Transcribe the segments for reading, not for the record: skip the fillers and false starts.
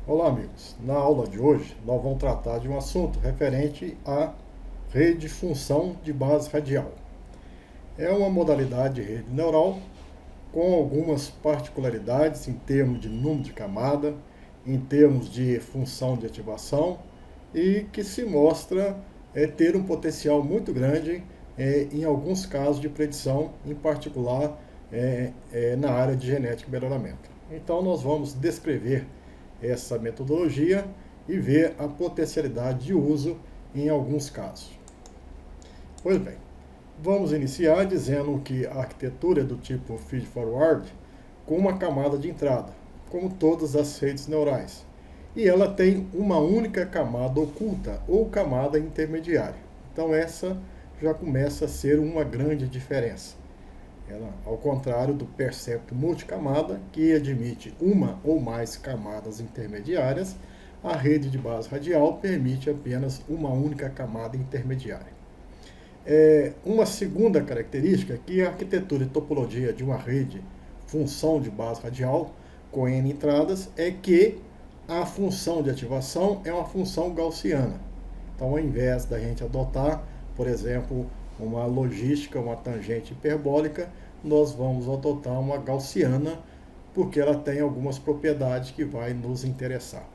Olá, amigos. Na aula de hoje, nós vamos tratar de um assunto referente à rede função de base radial. É uma modalidade de rede neural com algumas particularidades em termos de número de camada, em termos de função de ativação e que se mostra ter um potencial muito grande em alguns casos de predição, em particular na área de genética e melhoramento. Então, nós vamos descrever essa metodologia e ver a potencialidade de uso em alguns casos. Pois bem, vamos iniciar dizendo que a arquitetura é do tipo feed-forward com uma camada de entrada, como todas as redes neurais. E ela tem uma única camada oculta ou camada intermediária. Então essa já começa a ser uma grande diferença. Ela, ao contrário do percepto multicamada, que admite uma ou mais camadas intermediárias, a rede de base radial permite apenas uma única camada intermediária. Uma segunda característica é que a arquitetura e topologia de uma rede função de base radial com N entradas é que a função de ativação é uma função gaussiana. Então, ao invés da gente adotar, por exemplo, uma logística, uma tangente hiperbólica, nós vamos adotar uma gaussiana, porque ela tem algumas propriedades que vai nos interessar.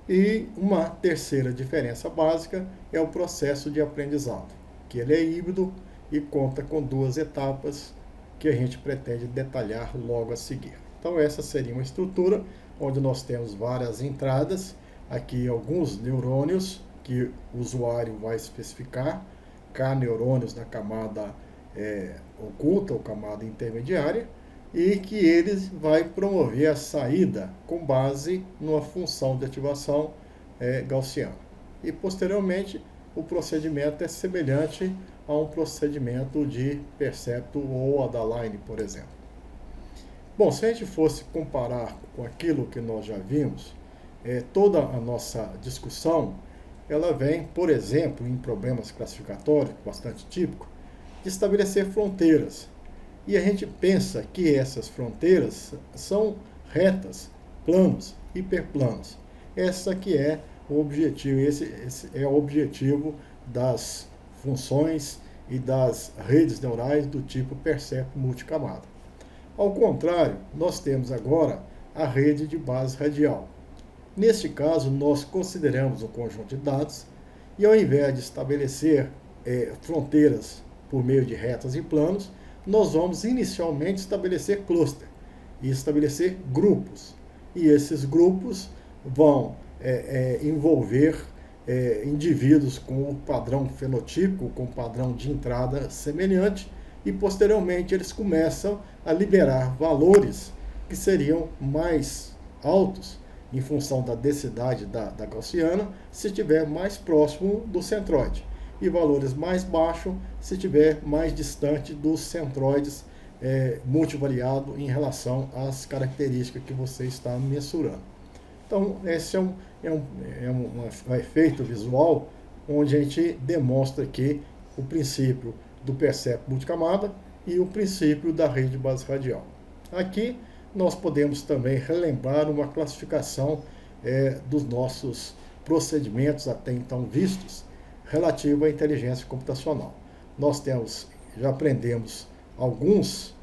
E uma terceira diferença básica é o processo de aprendizado, que ele é híbrido e conta com duas etapas que a gente pretende detalhar logo a seguir. Então essa seria uma estrutura onde nós temos várias entradas, aqui alguns neurônios que o usuário vai especificar, K neurônios na camada oculta ou camada intermediária, e que eles vai promover a saída com base numa função de ativação gaussiana. E posteriormente o procedimento é semelhante a um procedimento de percepto ou Adaline, por exemplo. Bom, se a gente fosse comparar com aquilo que nós já vimos, toda a nossa discussão ela vem, por exemplo, em problemas classificatórios, bastante típico, de estabelecer fronteiras. E a gente pensa que essas fronteiras são retas, planos, hiperplanos. Essa que é o objetivo, esse é o objetivo das funções e das redes neurais do tipo percepto multicamada. Ao contrário, nós temos agora a rede de base radial. Neste caso, nós consideramos um conjunto de dados e, ao invés de estabelecer fronteiras por meio de retas e planos, nós vamos inicialmente estabelecer cluster e estabelecer grupos. E esses grupos vão envolver indivíduos com o padrão fenotípico, com padrão de entrada semelhante, e posteriormente eles começam a liberar valores que seriam mais altos em função da densidade da gaussiana, se estiver mais próximo do centroide, e valores mais baixos se estiver mais distante dos centroides multivariado em relação às características que você está mensurando. Então, esse um efeito visual onde a gente demonstra que o princípio do percepto multicamada e o princípio da rede de base radial. Aqui nós podemos também relembrar uma classificação dos nossos procedimentos até então vistos relativo à inteligência computacional. Nós já aprendemos alguns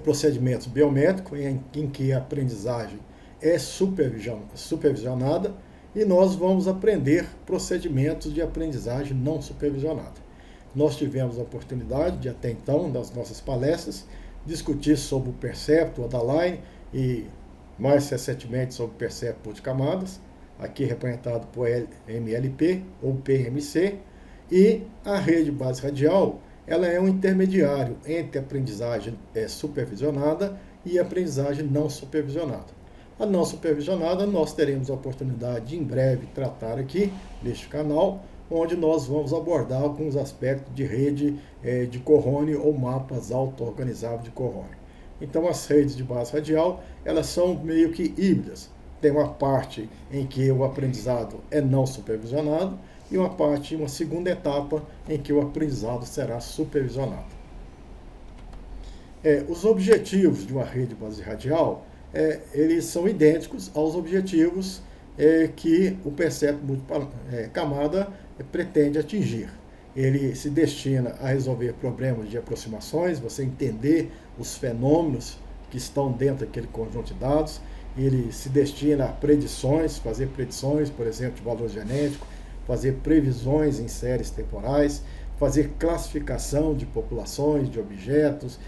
procedimentos biométricos em que a aprendizagem é supervisionada, e nós vamos aprender procedimentos de aprendizagem não supervisionada. Nós tivemos a oportunidade de, até então, nas nossas palestras, discutir sobre o percepto, o Adaline, e mais recentemente sobre o percepto multicamadas, aqui representado por MLP ou PMC, e a rede base radial, ela é um intermediário entre a aprendizagem supervisionada e a aprendizagem não supervisionada. A não supervisionada nós teremos a oportunidade de em breve tratar aqui neste canal, onde nós vamos abordar alguns aspectos de rede de Cohone ou mapas auto-organizáveis de Cohone. Então as redes de base radial, elas são meio que híbridas. Tem uma parte em que o aprendizado é não supervisionado e uma segunda etapa em que o aprendizado será supervisionado. Os objetivos de uma rede de base radial eles são idênticos aos objetivos que o percepto multicamada pretende atingir. Ele se destina a resolver problemas de aproximações, você entender os fenômenos que estão dentro daquele conjunto de dados. Ele se destina a predições, fazer predições, por exemplo, de valor genético, fazer previsões em séries temporais, fazer classificação de populações, de objetos,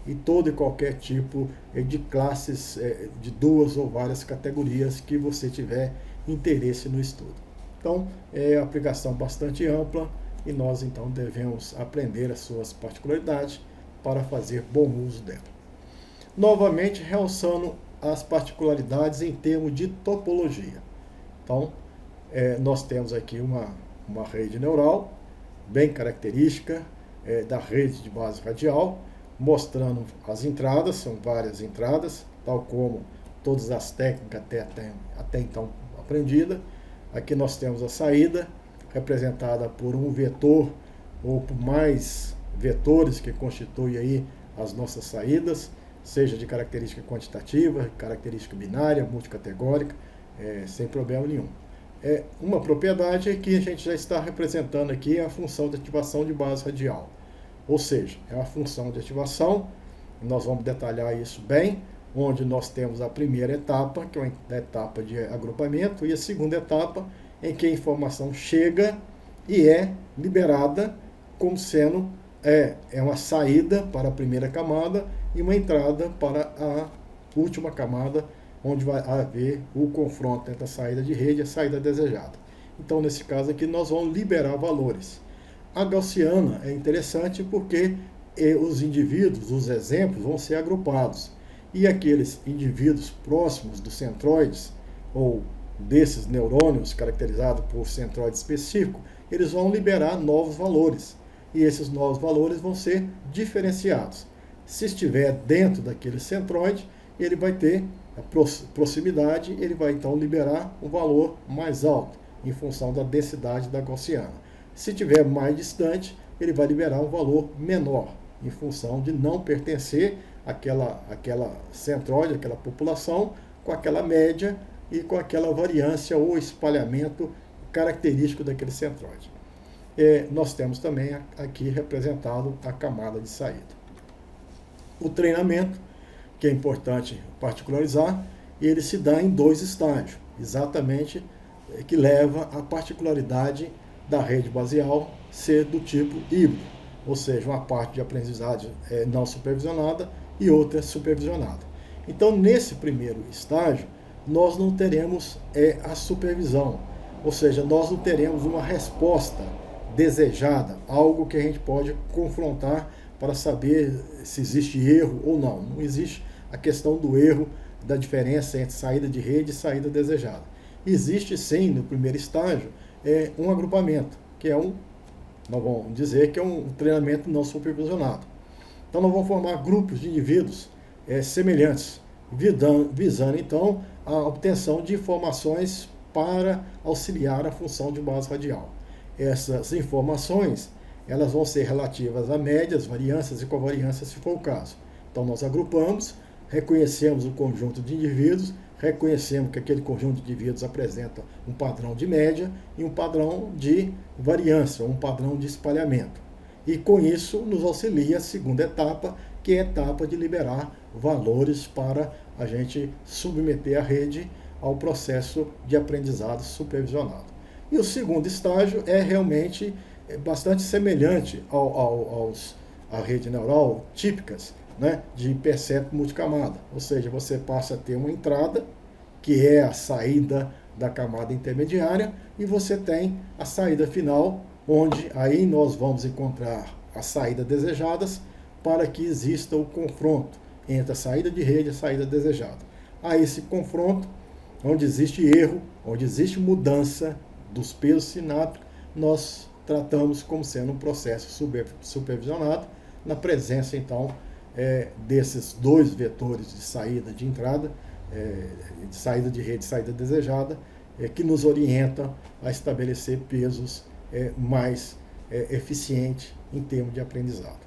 e todo e qualquer tipo de classes de duas ou várias categorias que você tiver interesse no estudo. Então, é uma aplicação bastante ampla e nós então devemos aprender as suas particularidades para fazer bom uso dela. Novamente, realçando as particularidades em termos de topologia. Então, nós temos aqui uma rede neural bem característica da rede de base radial, mostrando as entradas, são várias entradas, tal como todas as técnicas até então aprendidas. Aqui nós temos a saída, representada por um vetor ou por mais vetores que constituem aí as nossas saídas, seja de característica quantitativa, característica binária, multicategórica, sem problema nenhum. Uma propriedade é que a gente já está representando aqui a função de ativação de base radial. Ou seja, é uma função de ativação, nós vamos detalhar isso bem, onde nós temos a primeira etapa, que é uma etapa de agrupamento, e a segunda etapa, em que a informação chega e é liberada como sendo uma saída para a primeira camada e uma entrada para a última camada, onde vai haver o confronto entre a saída de rede e a saída desejada. Então, nesse caso aqui, nós vamos liberar valores. A gaussiana é interessante porque os indivíduos, os exemplos, vão ser agrupados. E aqueles indivíduos próximos dos centroides, ou desses neurônios caracterizados por centroide específico, eles vão liberar novos valores. E esses novos valores vão ser diferenciados. Se estiver dentro daquele centroide, ele vai ter a proximidade, ele vai então liberar um valor mais alto, em função da densidade da gaussiana. Se estiver mais distante, ele vai liberar um valor menor, em função de não pertencer àquela centroide, àquela população, com aquela média e com aquela variância ou espalhamento característico daquele centroide. Nós temos também aqui representado a camada de saída. O treinamento, que é importante particularizar, ele se dá em dois estágios, exatamente, que leva à particularidade da rede baseal ser do tipo híbrido, ou seja, uma parte de aprendizagem não supervisionada e outra supervisionada. Então, nesse primeiro estágio, nós não teremos a supervisão, ou seja, nós não teremos uma resposta desejada, algo que a gente pode confrontar para saber se existe erro ou não. Não existe a questão do erro, da diferença entre saída de rede e saída desejada. Existe sim, no primeiro estágio, um agrupamento, que nós vamos dizer que é um treinamento não supervisionado. Então nós vamos formar grupos de indivíduos semelhantes, visando então a obtenção de informações para auxiliar a função de base radial. Essas informações, elas vão ser relativas a médias, variâncias e covariâncias, se for o caso. Então nós agrupamos, reconhecemos o conjunto de indivíduos, reconhecemos que aquele conjunto de indivíduos apresenta um padrão de média e um padrão de variância, um padrão de espalhamento. E com isso nos auxilia a segunda etapa, que é a etapa de liberar valores para a gente submeter a rede ao processo de aprendizado supervisionado. E o segundo estágio é realmente bastante semelhante à rede neural típicas, né, de percepto multicamada, ou seja, você passa a ter uma entrada, que é a saída da camada intermediária, e você tem a saída final, onde aí nós vamos encontrar as saídas desejadas para que exista o confronto entre a saída de rede e a saída desejada. A esse confronto, onde existe erro, onde existe mudança dos pesos sinápticos, nós tratamos como sendo um processo supervisionado, na presença então desses dois vetores de saída e de entrada, de saída de rede e saída desejada, que nos orientam a estabelecer pesos mais eficientes em termos de aprendizado.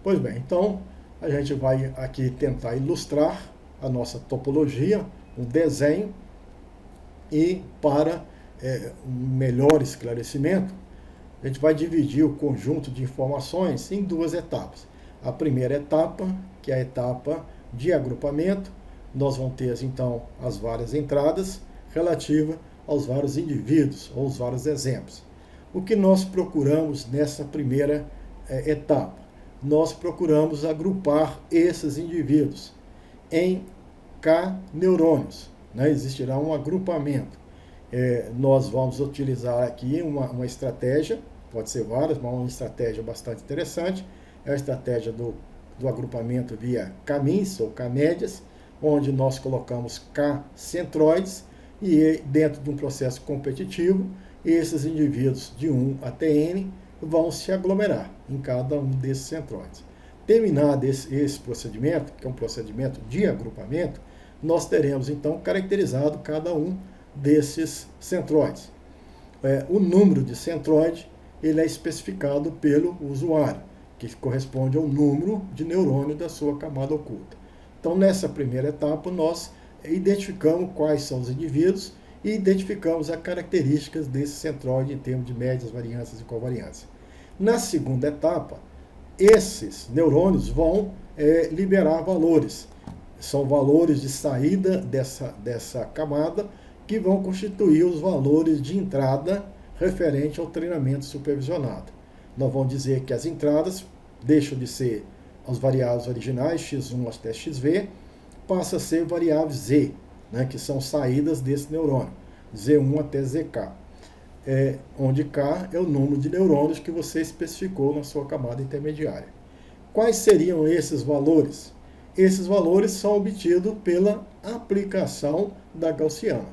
Pois bem, então A gente vai aqui tentar ilustrar a nossa topologia, um desenho, e para um melhor esclarecimento, a gente vai dividir o conjunto de informações em duas etapas. A primeira etapa, que é a etapa de agrupamento, nós vamos ter então as várias entradas relativas aos vários indivíduos, ou os vários exemplos. O que nós procuramos nessa primeira etapa? Nós procuramos agrupar esses indivíduos em K neurônios, né? Existirá um agrupamento. Nós vamos utilizar aqui uma estratégia, pode ser várias, mas uma estratégia bastante interessante, é a estratégia do agrupamento via K-means ou K-médias, onde nós colocamos K-centroides e dentro de um processo competitivo, esses indivíduos de 1 até N vão se aglomerar em cada um desses centroides. Terminado esse procedimento, que é um procedimento de agrupamento, nós teremos então caracterizado cada um desses centroides. O número de centroide ele é especificado pelo usuário, que corresponde ao número de neurônio da sua camada oculta. Então, nessa primeira etapa, nós identificamos quais são os indivíduos e identificamos as características desse centroide em termos de médias, variâncias e covariância. Na segunda etapa, esses neurônios vão liberar valores. São valores de saída dessa camada que vão constituir os valores de entrada referente ao treinamento supervisionado. Nós vamos dizer que as entradas deixam de ser as variáveis originais, x1 até xv, passa a ser variáveis z, né, que são saídas desse neurônio, z1 até zk, onde k é o número de neurônios que você especificou na sua camada intermediária. Quais seriam esses valores? Esses valores são obtidos pela aplicação da gaussiana.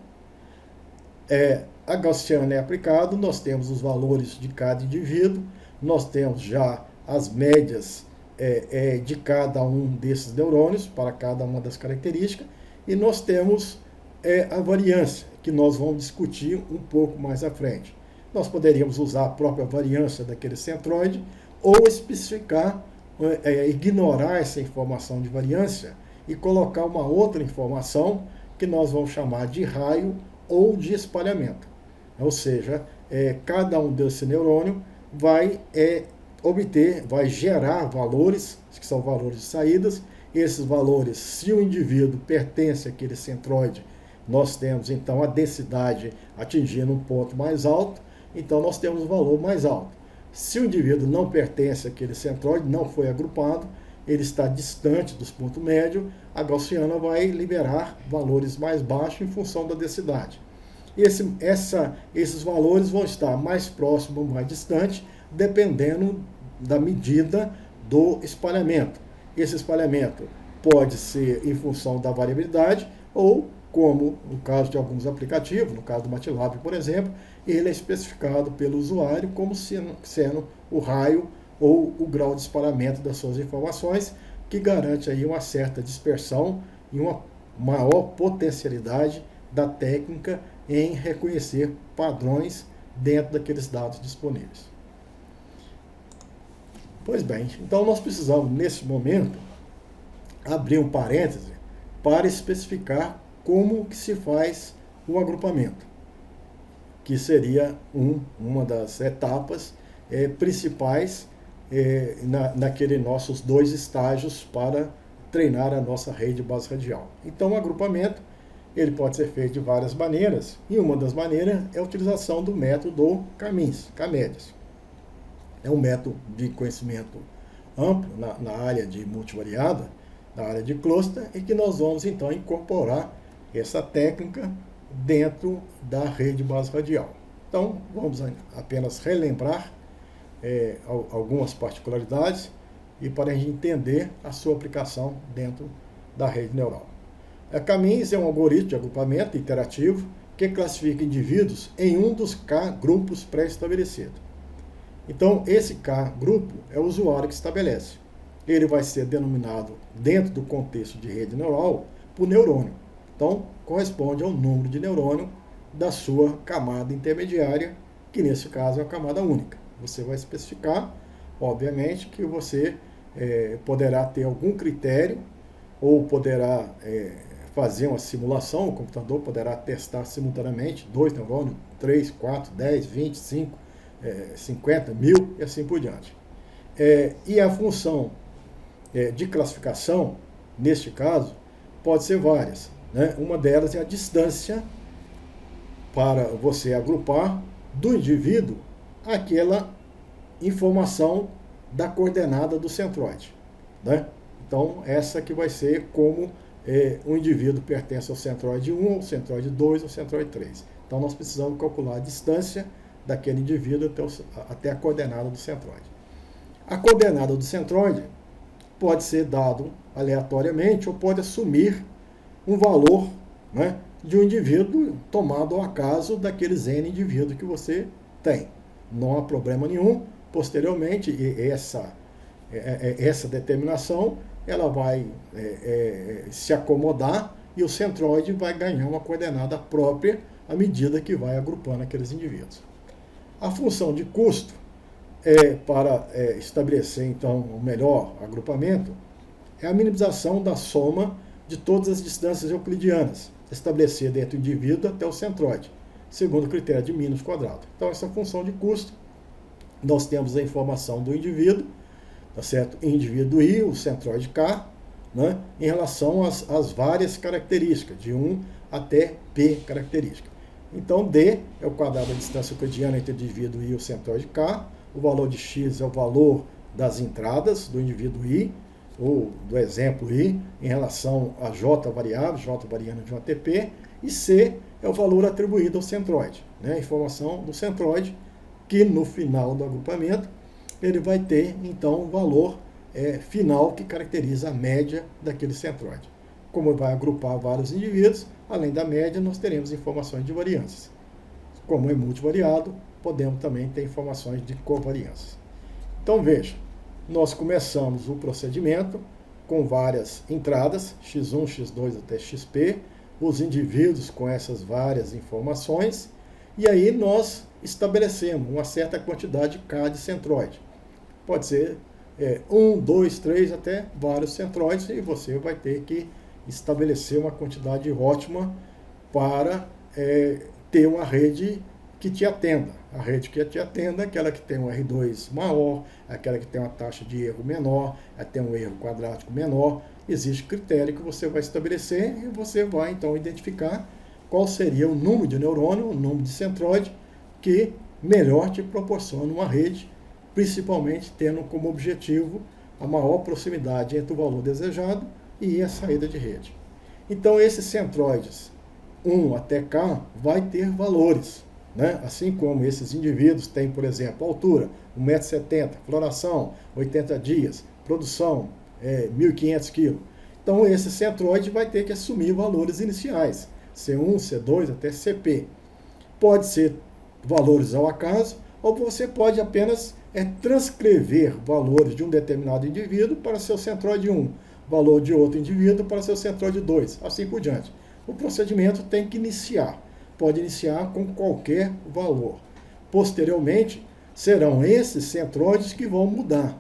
A gaussiana é aplicada, nós temos os valores de cada indivíduo, nós temos já as médias de cada um desses neurônios, para cada uma das características, e nós temos a variância, que nós vamos discutir um pouco mais à frente. Nós poderíamos usar a própria variância daquele centroide, ou especificar, ignorar essa informação de variância, e colocar uma outra informação, que nós vamos chamar de raio ou de espalhamento. Ou seja, cada um desse neurônio vai vai gerar valores, que são valores de saídas. Esses valores, se o indivíduo pertence àquele centroide, nós temos então a densidade atingindo um ponto mais alto, então nós temos um valor mais alto. Se o indivíduo não pertence àquele centroide, não foi agrupado, ele está distante dos pontos médios, a gaussiana vai liberar valores mais baixos em função da densidade. Esses valores vão estar mais próximos ou mais distantes, dependendo da medida do espalhamento. Esse espalhamento pode ser em função da variabilidade ou, como no caso de alguns aplicativos, no caso do MATLAB, por exemplo, ele é especificado pelo usuário como sendo o raio ou o grau de espalhamento das suas informações, que garante aí uma certa dispersão e uma maior potencialidade da técnica em reconhecer padrões dentro daqueles dados disponíveis. Pois bem, então nós precisamos, nesse momento, abrir um parêntese para especificar como que se faz um agrupamento, que seria uma das etapas principais naqueles nossos 2 estágios para treinar a nossa rede base radial. Então, o agrupamento ele pode ser feito de várias maneiras, e uma das maneiras é a utilização do método K-médias. É um método de conhecimento amplo na área de multivariada, na área de cluster, e que nós vamos então incorporar essa técnica dentro da rede base radial. Então, vamos apenas relembrar algumas particularidades e para a gente entender a sua aplicação dentro da rede neural. A K-means é um algoritmo de agrupamento interativo que classifica indivíduos em um dos K grupos pré-estabelecidos. Então, esse K grupo é o usuário que estabelece. Ele vai ser denominado, dentro do contexto de rede neural, por neurônio. Então, corresponde ao número de neurônio da sua camada intermediária, que nesse caso é a camada única. Você vai especificar, obviamente, que você poderá ter algum critério ou poderá fazer uma simulação, o computador poderá testar simultaneamente 2 neurônios, 3, 4, 10, 20, 5, 50, 1000 e assim por diante. E a função de classificação, neste caso, pode ser várias, né? Uma delas é a distância para você agrupar do indivíduo aquela informação da coordenada do centroide, né? Então, essa que vai ser como o indivíduo pertence ao centroide 1, ao centroide 2, ao centroide 3. Então, nós precisamos calcular a distância daquele indivíduo até a coordenada do centroide. A coordenada do centroide pode ser dado aleatoriamente ou pode assumir um valor, né, de um indivíduo tomado ao acaso daqueles N indivíduos que você tem. Não há problema nenhum. Posteriormente, essa determinação ela vai se acomodar e o centroide vai ganhar uma coordenada própria à medida que vai agrupando aqueles indivíduos. A função de custo para estabelecer, então, o melhor agrupamento é a minimização da soma de todas as distâncias euclidianas estabelecida entre o indivíduo até o centroide, segundo o critério de μ². Então, essa função de custo, nós temos a informação do indivíduo, tá certo? Indivíduo I, o centroide K, né, em relação às várias características, de 1 até P característica. Então, D é o quadrado da distância euclidiana entre o indivíduo I e o centroide K, o valor de X é o valor das entradas do indivíduo I, ou do exemplo I, em relação a J variável, J variando de uma TP, e C é o valor atribuído ao centroide, né, a informação do centroide, que no final do agrupamento ele vai ter, então, o valor final que caracteriza a média daquele centroide. Como vai agrupar vários indivíduos, além da média, nós teremos informações de variâncias. Como é multivariado, podemos também ter informações de covariâncias. Então, veja, nós começamos o procedimento com várias entradas, x1, x2 até xp, os indivíduos com essas várias informações, e aí nós estabelecemos uma certa quantidade K de centroide. Pode ser 1, 2, 3, até vários centroides, e você vai ter que estabelecer uma quantidade ótima para ter uma rede que te atenda. A rede que te atenda é aquela que tem um R2 maior, aquela que tem uma taxa de erro menor, tem um erro quadrático menor. Existe critério que você vai estabelecer e você vai, então, identificar qual seria o número de neurônio, o número de centroide, que melhor te proporciona uma rede, principalmente tendo como objetivo a maior proximidade entre o valor desejado e a saída de rede. Então, esses centroides 1 até K vai ter valores, né? Assim como esses indivíduos têm, por exemplo, altura 1,70 m, floração 80 dias, produção 1.500 kg. Então, esse centroide vai ter que assumir valores iniciais, C1, C2 até CP. Pode ser valores ao acaso, ou você pode apenas transcrever valores de um determinado indivíduo para seu centroide 1, valor de outro indivíduo para seu centroide 2, assim por diante. O procedimento tem que iniciar. Pode iniciar com qualquer valor. Posteriormente, serão esses centroides que vão mudar.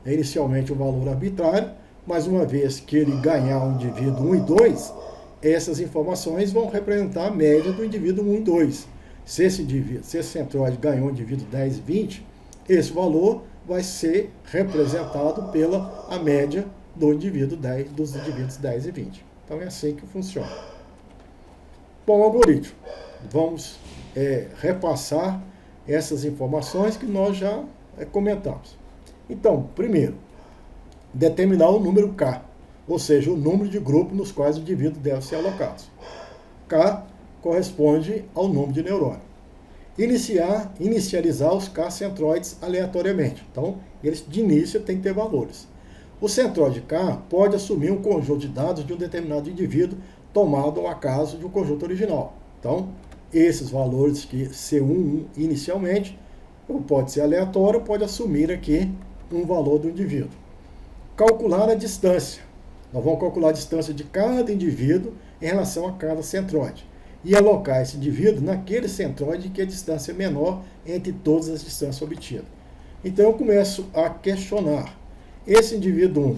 É inicialmente um valor arbitrário, mas uma vez que ele ganhar o indivíduo 1 e 2, essas informações vão representar a média do indivíduo 1 e 2. Se esse centroide ganhou o indivíduo 10 e 20, esse valor vai ser representado pela a média do indivíduo 10, dos indivíduos 10 e 20. Então é assim que funciona. Bom, algoritmo. Vamos repassar essas informações que nós já comentamos. Então, primeiro, determinar o número K, ou seja, o número de grupos nos quais o indivíduo deve ser alocado. K corresponde ao número de neurônio. Inicializar os K centroides aleatoriamente. Então, eles de início têm que ter valores. O centroide K pode assumir um conjunto de dados de um determinado indivíduo tomado ao acaso de um conjunto original. Então, esses valores que C1 inicialmente, ou pode ser aleatório, pode assumir aqui um valor do indivíduo. Calcular a distância. Nós vamos calcular a distância de cada indivíduo em relação a cada centroide. E alocar esse indivíduo naquele centroide que a distância é menor entre todas as distâncias obtidas. Então eu começo a questionar. esse indivíduo 1,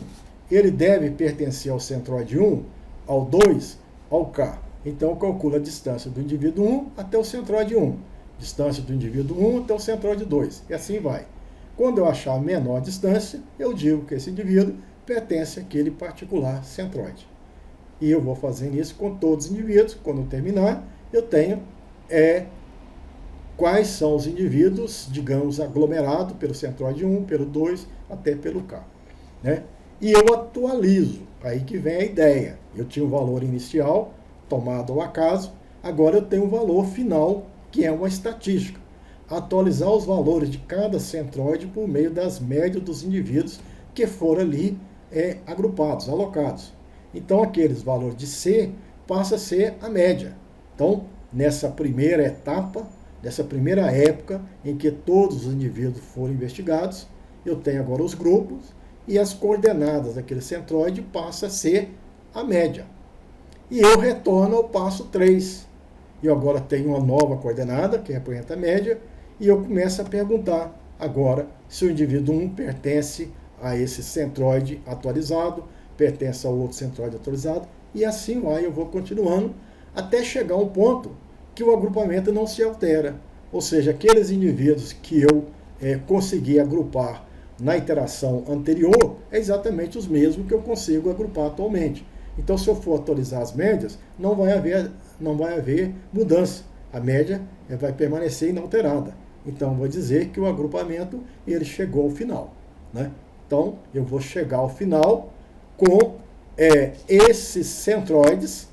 ele deve pertencer ao centroide 1, ao 2, ao K. Então, calcula a distância do indivíduo 1 até o centroide 1, distância do indivíduo 1 até o centroide 2, e assim vai. Quando eu achar a menor distância, eu digo que esse indivíduo pertence àquele particular centroide. E eu vou fazendo isso com todos os indivíduos. Quando eu terminar, eu tenho quais são os indivíduos, digamos, aglomerados pelo centroide 1, pelo 2, até pelo K. Né? E eu atualizo, aí que vem a ideia. Eu tinha um valor inicial, tomado ao acaso, agora eu tenho um valor final, que é uma estatística. Atualizar os valores de cada centroide por meio das médias dos indivíduos que foram ali agrupados, alocados. Então, aqueles valores de C passa a ser a média. Então, nessa primeira etapa, nessa primeira época em que todos os indivíduos foram investigados, eu tenho agora os grupos e as coordenadas daquele centroide passa a ser a média. E eu retorno ao passo 3. Eu agora tenho uma nova coordenada, que representa a média, e eu começo a perguntar agora se o indivíduo 1 pertence a esse centroide atualizado, pertence ao outro centroide atualizado, e assim vai, eu vou continuando, até chegar a um ponto que o agrupamento não se altera. Ou seja, aqueles indivíduos que eu consegui agrupar na iteração anterior, é exatamente os mesmos que eu consigo agrupar atualmente. Então, se eu for atualizar as médias, não vai haver mudança. A média vai permanecer inalterada. Então, vou dizer que o agrupamento ele chegou ao final. Né? Então, eu vou chegar ao final com esses centroides,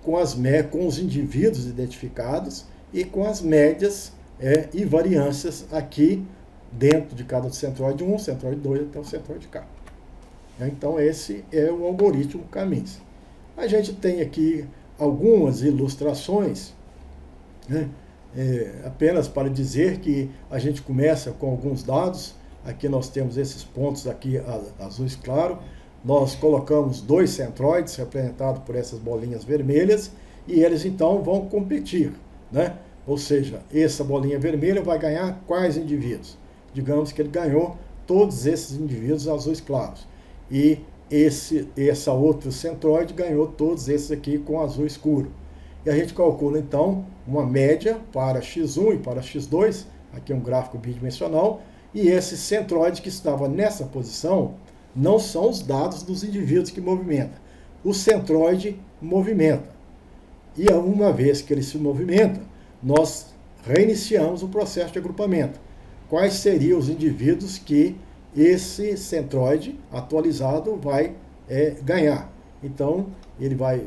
com os indivíduos identificados e com as médias e variâncias aqui dentro de cada centroide 1, centroide 2 até o centroide K. Então, esse é o algoritmo Caminhs. A gente tem aqui algumas ilustrações, né? Apenas para dizer que a gente começa com alguns dados. Aqui nós temos esses pontos aqui azuis claro. Nós colocamos 2 centroides representados por essas bolinhas vermelhas e eles então vão competir, né? Ou seja, essa bolinha vermelha vai ganhar quais indivíduos? Digamos que ele ganhou todos esses indivíduos azuis claros. E essa outro centroide ganhou todos esses aqui com azul escuro. E a gente calcula então uma média para x1 e para x2, aqui é um gráfico bidimensional, e esse centroide que estava nessa posição não são os dados dos indivíduos que movimentam. O centroide movimenta. E uma vez que ele se movimenta, nós reiniciamos o processo de agrupamento. Quais seriam os indivíduos que esse centroide atualizado vai ganhar? Então, ele vai,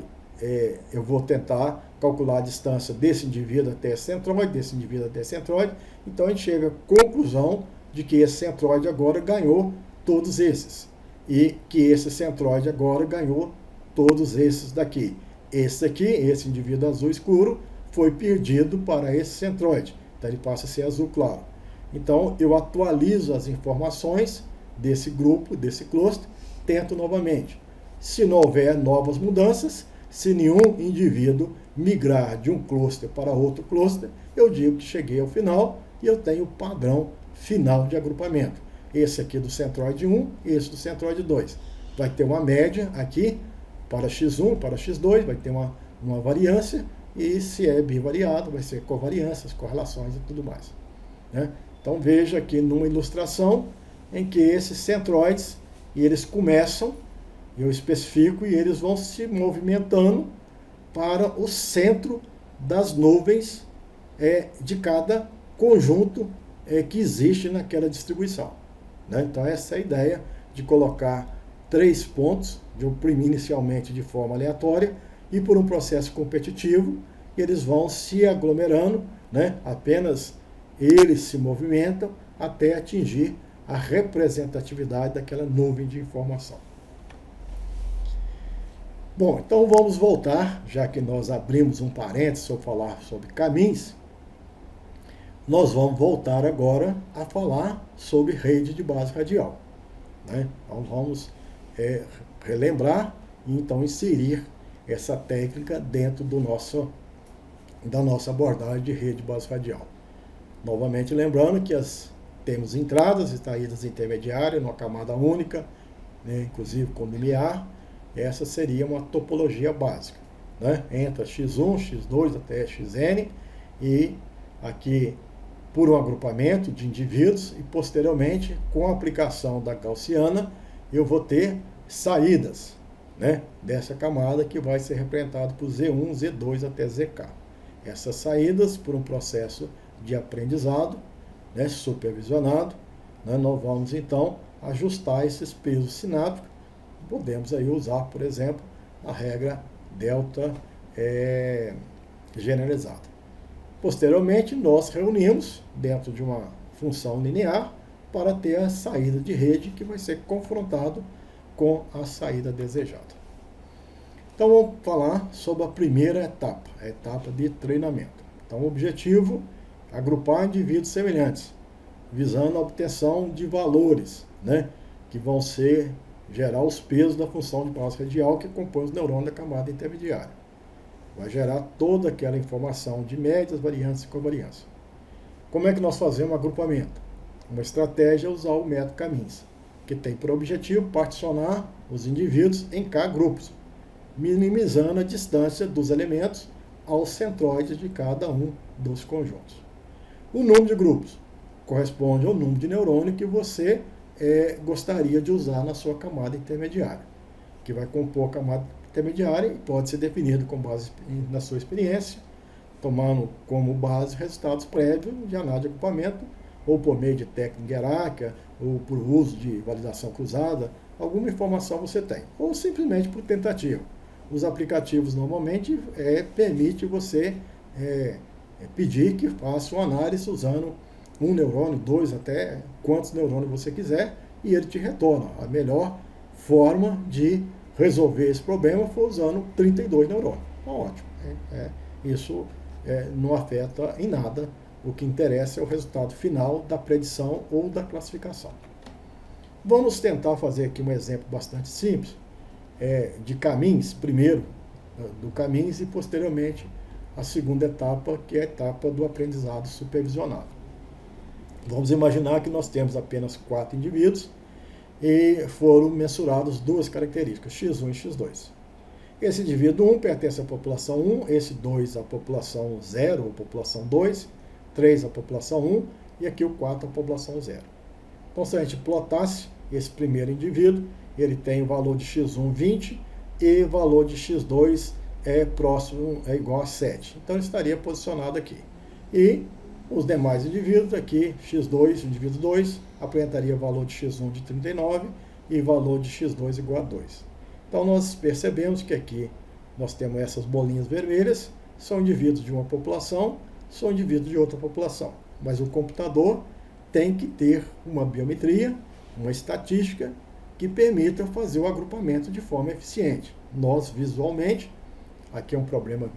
eu vou tentar calcular a distância desse indivíduo até esse centroide, desse indivíduo até esse centroide. Então, a gente chega à conclusão de que esse centroide agora ganhou todos esses. E que esse centroide agora ganhou todos esses daqui. Esse aqui, esse indivíduo azul escuro, foi perdido para esse centroide. Então, ele passa a ser azul claro. Então, eu atualizo as informações desse grupo, desse cluster, tento novamente. Se não houver novas mudanças, se nenhum indivíduo migrar de um cluster para outro cluster, eu digo que cheguei ao final e eu tenho o padrão final de agrupamento. Esse aqui do centroide 1, esse do centroide 2. Vai ter uma média aqui para x1, para x2, vai ter uma variância, e se é bivariado, vai ser covariâncias, correlações e tudo mais. Né? Então veja aqui numa ilustração em que esses centroides, eles começam, eu especifico, e eles vão se movimentando para o centro das nuvens de cada conjunto que existe naquela distribuição. Né? Então essa é a ideia de colocar 3 pontos, de oprimir inicialmente de forma aleatória, e por um processo competitivo, eles vão se aglomerando, né? Apenas eles se movimentam até atingir a representatividade daquela nuvem de informação. Bom, então vamos voltar, já que nós abrimos um parênteses para falar sobre caminhos, nós vamos voltar agora a falar sobre rede de base radial. Né? Então vamos relembrar e então inserir essa técnica dentro da nossa abordagem de rede de base radial. Novamente lembrando que temos entradas e saídas intermediárias numa camada única, né, inclusive com limiar. Essa seria uma topologia básica, né, entre x1, x2 até xn, e aqui por um agrupamento de indivíduos, e posteriormente, com a aplicação da gaussiana, eu vou ter saídas, né, dessa camada que vai ser representado por Z1, Z2 até ZK. Essas saídas, por um processo de aprendizado, né, supervisionado, né, nós vamos então ajustar esses pesos sinápticos. Podemos aí usar, por exemplo, a regra delta generalizada. Posteriormente, nós reunimos dentro de uma função linear para ter a saída de rede que vai ser confrontado com a saída desejada. Então, vamos falar sobre a primeira etapa, a etapa de treinamento. Então, o objetivo é agrupar indivíduos semelhantes, visando a obtenção de valores, né, que vão gerar os pesos da função de base radial que compõe os neurônios da camada intermediária. Vai gerar toda aquela informação de médias, variâncias e covariância. Como é que nós fazemos o agrupamento? Uma estratégia é usar o método Caminhos, que tem por objetivo particionar os indivíduos em K grupos, minimizando a distância dos elementos aos centroides de cada um dos conjuntos. O número de grupos corresponde ao número de neurônio que você gostaria de usar na sua camada intermediária, que vai compor a camada intermediária e pode ser definido com base na sua experiência, tomando como base resultados prévios de análise de agrupamento, ou por meio de técnica hierárquica, ou por uso de validação cruzada, alguma informação você tem, ou simplesmente por tentativa. Os aplicativos normalmente permitem você pedir que faça uma análise usando um neurônio, dois, até quantos neurônios você quiser, e ele te retorna. A melhor forma de resolver esse problema foi usando 32 neurônios. Então, ótimo. Isso não afeta em nada. O que interessa é o resultado final da predição ou da classificação. Vamos tentar fazer aqui um exemplo bastante simples, de caminhos, primeiro do caminhos e posteriormente a segunda etapa, que é a etapa do aprendizado supervisionado. Vamos imaginar que nós temos apenas 4 indivíduos e foram mensurados duas características, x1 e x2. Esse indivíduo 1 pertence à população 1, esse 2 à população 0, ou população 2, 3 à população 1 e aqui o 4 à população 0. Então, se a gente plotasse esse primeiro indivíduo, ele tem o valor de x1 20 e o valor de x2 é igual a 7. Então, ele estaria posicionado aqui. E os demais indivíduos aqui, x2, indivíduo 2, apresentaria o valor de x1 de 39 e valor de x2 igual a 2. Então, nós percebemos que aqui nós temos essas bolinhas vermelhas, são indivíduos de uma população, são indivíduos de outra população. Mas o computador tem que ter uma biometria, uma estatística que permita fazer o agrupamento de forma eficiente. Nós, visualmente, aqui é um problema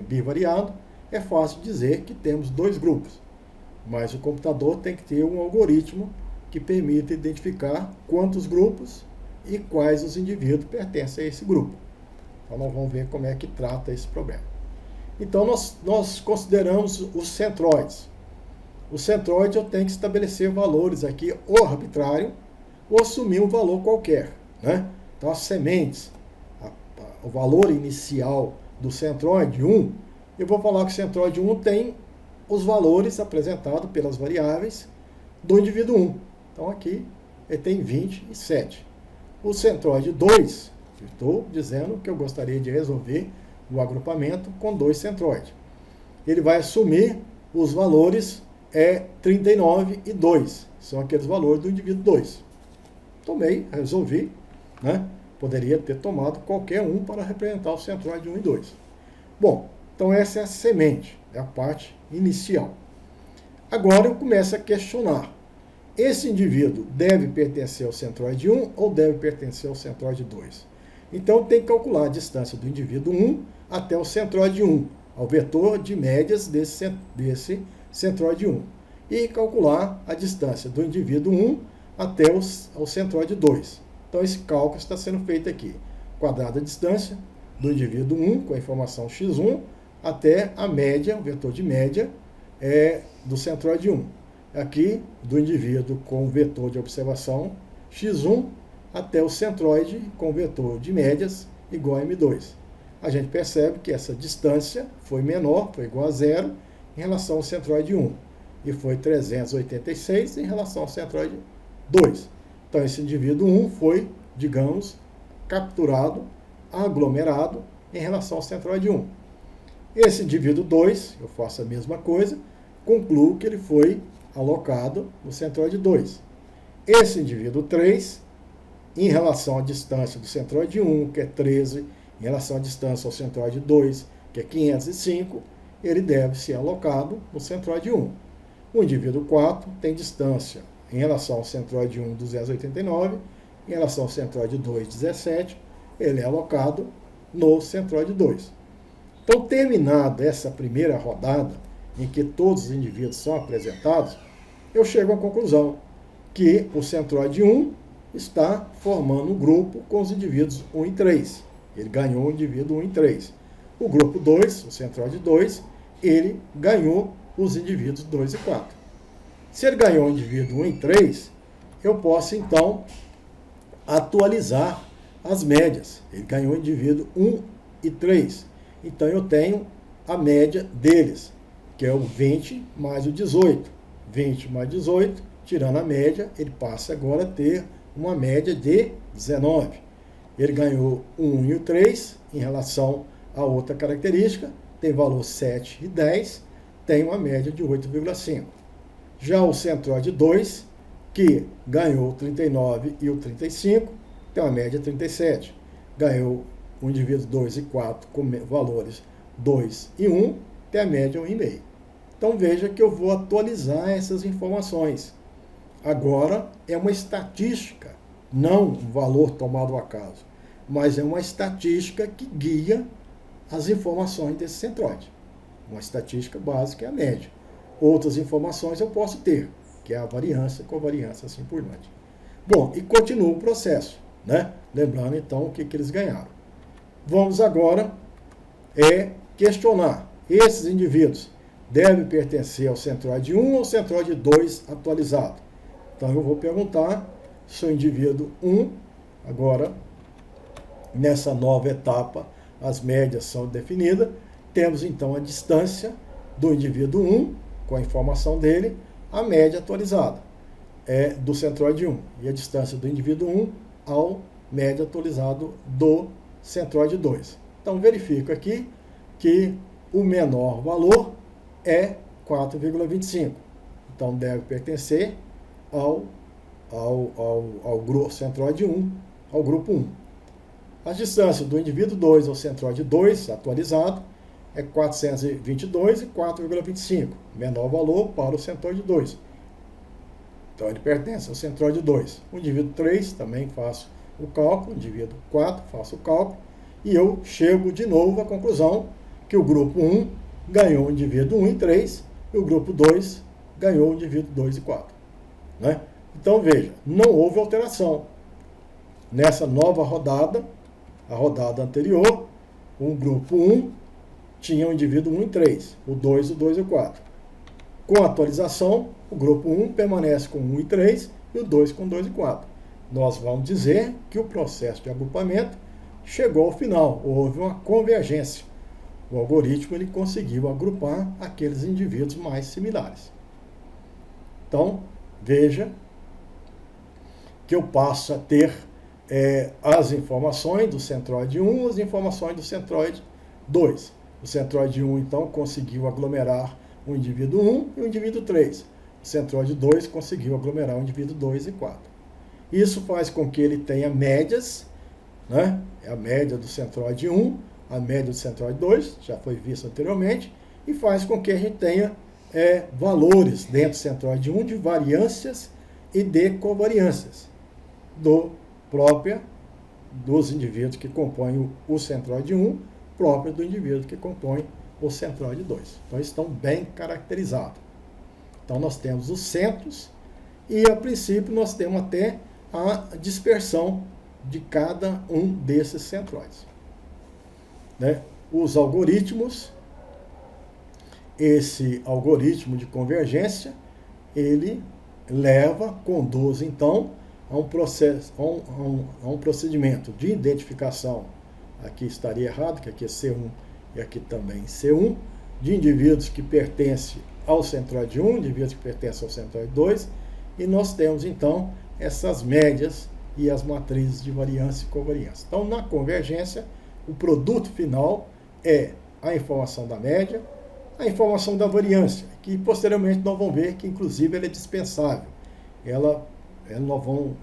bivariado, é fácil dizer que temos 2 grupos, mas o computador tem que ter um algoritmo que permita identificar quantos grupos e quais os indivíduos pertencem a esse grupo. Então, nós vamos ver como é que trata esse problema. Então, nós consideramos os centroides. O centroide eu tenho que estabelecer valores aqui, ou arbitrário, ou assumir um valor qualquer, né? Então, as sementes, o valor inicial do centroide 1, eu vou falar que o centroide 1 tem os valores apresentados pelas variáveis do indivíduo 1. Então, aqui ele tem 27. O centroide 2, estou dizendo que eu gostaria de resolver o agrupamento com 2 centroides. Ele vai assumir os valores 39 e 2. São aqueles valores do indivíduo 2. Tomei, resolvi, né? Poderia ter tomado qualquer um para representar o centroide 1 e 2. Bom, então essa é a semente, é a parte inicial. Agora eu começo a questionar. Esse indivíduo deve pertencer ao centroide 1 ou deve pertencer ao centroide 2? Então tem que calcular a distância do indivíduo 1 até o centroide 1, ao vetor de médias desse centroide 1. E calcular a distância do indivíduo 1 até o centroide 2. Então esse cálculo está sendo feito aqui. Quadrado da distância do indivíduo 1 com a informação x1 até a média, o vetor de média, do centroide 1. Aqui, do indivíduo com o vetor de observação x1 até o centroide com vetor de médias igual a M2. A gente percebe que essa distância foi menor, foi igual a zero, em relação ao centroide 1, e foi 386 em relação ao centroide 2. Então, esse indivíduo 1 foi, digamos, capturado, aglomerado em relação ao centroide 1. Esse indivíduo 2, eu faço a mesma coisa, concluo que ele foi alocado no centroide 2. Esse indivíduo 3, em relação à distância do centroide 1, que é 13, em relação à distância ao centroide 2, que é 505, ele deve ser alocado no centroide 1. O indivíduo 4 tem distância em relação ao centroide 1, 289, em relação ao centroide 2, 17, ele é alocado no centroide 2. Então, terminada essa primeira rodada, em que todos os indivíduos são apresentados, eu chego à conclusão que o centroide 1 está formando um grupo com os indivíduos 1 e 3. Ele ganhou o indivíduo 1 e 3. O grupo 2, o centroide 2, ele ganhou os indivíduos 2 e 4. Se ele ganhou o indivíduo 1 e 3, eu posso, então, atualizar as médias. Ele ganhou o indivíduo 1 e 3. Então, eu tenho a média deles, que é o 20 mais o 18. 20 mais 18, tirando a média, ele passa agora a ter uma média de 19. Ele ganhou o 1 e o 3 em relação a outra característica, tem valor 7 e 10, tem uma média de 8,5. Já o centroide 2, que ganhou o 39 e o 35, tem uma média de 37. Ganhou o indivíduo 2 e 4 com valores 2 e 1, tem a média 1,5. Então veja que eu vou atualizar essas informações. Agora é uma estatística, não um valor tomado ao acaso, mas é uma estatística que guia as informações desse centroide. Uma estatística básica é a média. Outras informações eu posso ter, que é a variância, covariância, assim por diante. Bom, e continua o processo, né? Lembrando então o que eles ganharam. Vamos agora questionar. Esses indivíduos devem pertencer ao centroide 1 ou ao centroide 2 atualizado. Então eu vou perguntar se o indivíduo 1, agora, nessa nova etapa, as médias são definidas, temos então a distância do indivíduo 1, com a informação dele, a média atualizada do centroide 1, e a distância do indivíduo 1 ao média atualizado do centroide 2. Então verifico aqui que o menor valor é 4,25. Então deve pertencer ao centroide 1, ao grupo 1. A distância do indivíduo 2 ao centroide 2, atualizado, é 422 e 4,25. Menor valor para o centroide 2. Então ele pertence ao centroide 2. O indivíduo 3 também faço o cálculo, o indivíduo 4 faço o cálculo, e eu chego de novo à conclusão que o grupo 1 ganhou o indivíduo 1 e 3, e o grupo 2 ganhou o indivíduo 2 e 4. Né? Então veja, não houve alteração. Nessa nova rodada, a rodada anterior, o grupo 1 tinha o indivíduo 1 e 3, o 2 e o 4. Com a atualização, o grupo 1 permanece com 1 e 3 e o 2 com 2 e 4. Nós vamos dizer que o processo de agrupamento chegou ao final, houve uma convergência. O algoritmo ele conseguiu agrupar aqueles indivíduos mais similares. Então, veja que eu passo a ter as informações do centroide 1, as informações do centroide 2. O centroide 1, então, conseguiu aglomerar o indivíduo 1 e o indivíduo 3. O centroide 2 conseguiu aglomerar o indivíduo 2 e 4. Isso faz com que ele tenha médias, né? É a média do centroide 1, a média do centroide 2, já foi visto anteriormente, e faz com que a gente tenha valores dentro do centroide 1 de variâncias e de covariâncias dos indivíduos que compõem o centroide 1, própria do indivíduo que compõe o centroide 2. Então, estão bem caracterizados. Então, nós temos os centros e, a princípio, nós temos até a dispersão de cada um desses centroides. Né? Os algoritmos, esse algoritmo de convergência, ele conduz, então, a um procedimento de identificação, aqui estaria errado, que aqui é C1 e aqui também C1, de indivíduos que pertencem ao centroide 1, indivíduos que pertencem ao centroide 2, e nós temos então essas médias e as matrizes de variância e covariância. Então, na convergência, o produto final é a informação da média, a informação da variância, que posteriormente nós vamos ver que inclusive ela é dispensável. Nós vamos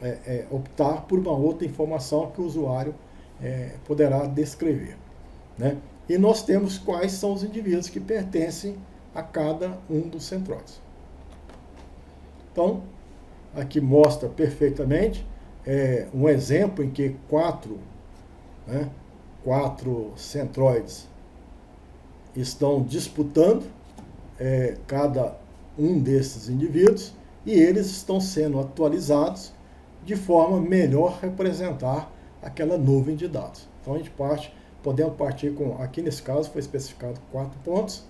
optar por uma outra informação que o usuário poderá descrever, né? E nós temos quais são os indivíduos que pertencem a cada um dos centróides. Então, aqui mostra perfeitamente um exemplo em que quatro centróides estão disputando cada um desses indivíduos, e eles estão sendo atualizados de forma a melhor representar aquela nuvem de dados. Então a gente podemos partir aqui nesse caso foi especificado 4 pontos,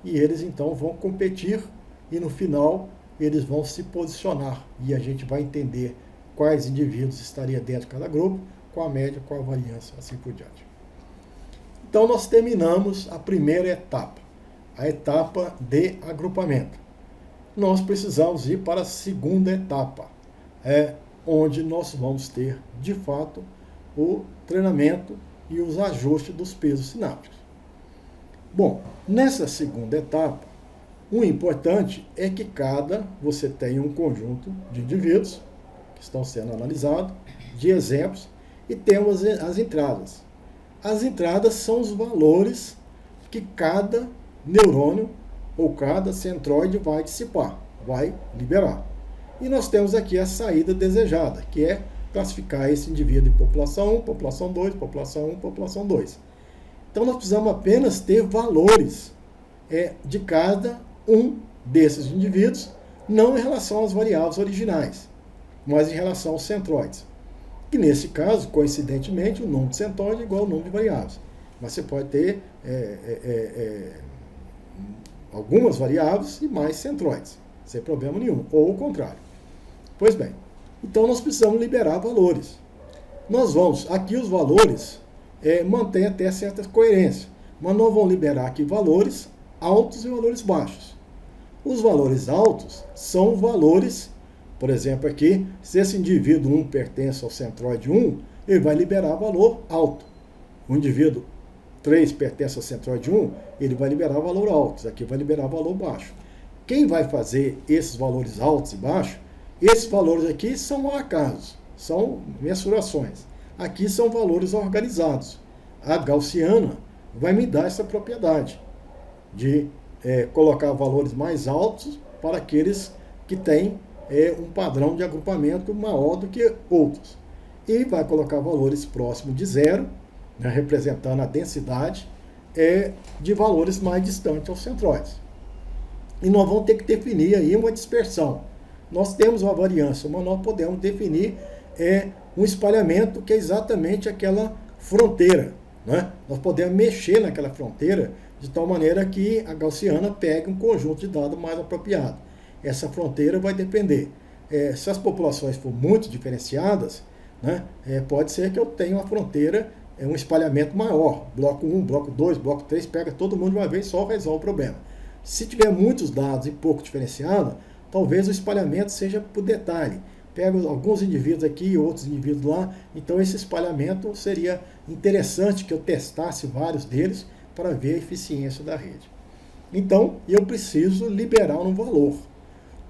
e eles então vão competir, e no final eles vão se posicionar, e a gente vai entender quais indivíduos estariam dentro de cada grupo, qual a média, qual a variância, assim por diante. Então nós terminamos a primeira etapa, a etapa de agrupamento. Nós precisamos ir para a segunda etapa, onde nós vamos ter, de fato, o treinamento e os ajustes dos pesos sinápticos. Bom, nessa segunda etapa, o importante é que você tenha um conjunto de indivíduos que estão sendo analisados, de exemplos, e temos as entradas. As entradas são os valores que cada neurônio ou cada centroide vai dissipar, vai liberar. E nós temos aqui a saída desejada, que é classificar esse indivíduo em população 1, população 2, população 1, população 2. Então nós precisamos apenas ter valores de cada um desses indivíduos, não em relação às variáveis originais, mas em relação aos centroides. Que nesse caso, coincidentemente, o número de centroides é igual ao número de variáveis. Mas você pode ter algumas variáveis e mais centroides, sem problema nenhum, ou o contrário. Pois bem, então nós precisamos liberar valores. Nós vamos, aqui os valores mantêm até certa coerência, mas nós vamos liberar aqui valores altos e valores baixos. Os valores altos são valores, por exemplo aqui, se esse indivíduo 1 pertence ao centroide 1, ele vai liberar valor alto. O indivíduo 3 pertence ao centroide 1, ele vai liberar valor alto, aqui vai liberar valor baixo. Quem vai fazer esses valores altos e baixos, esses valores aqui são ao acaso, são mensurações. Aqui são valores organizados. A gaussiana vai me dar essa propriedade de colocar valores mais altos para aqueles que têm um padrão de agrupamento maior do que outros. E vai colocar valores próximos de zero, né, representando a densidade de valores mais distantes aos centroides. E nós vamos ter que definir aí uma dispersão. Nós temos uma variância, mas nós podemos definir um espalhamento que é exatamente aquela fronteira, né? Nós podemos mexer naquela fronteira de tal maneira que a gaussiana pegue um conjunto de dados mais apropriado. Essa fronteira vai depender. Se as populações forem muito diferenciadas, né, pode ser que eu tenha uma fronteira, um espalhamento maior. Bloco 1, bloco 2, bloco 3, pega todo mundo de uma vez só, resolve o problema. Se tiver muitos dados e pouco diferenciado, talvez o espalhamento seja por detalhe. Pego alguns indivíduos aqui e outros indivíduos lá, então esse espalhamento seria interessante que eu testasse vários deles para ver a eficiência da rede. Então, eu preciso liberar um valor.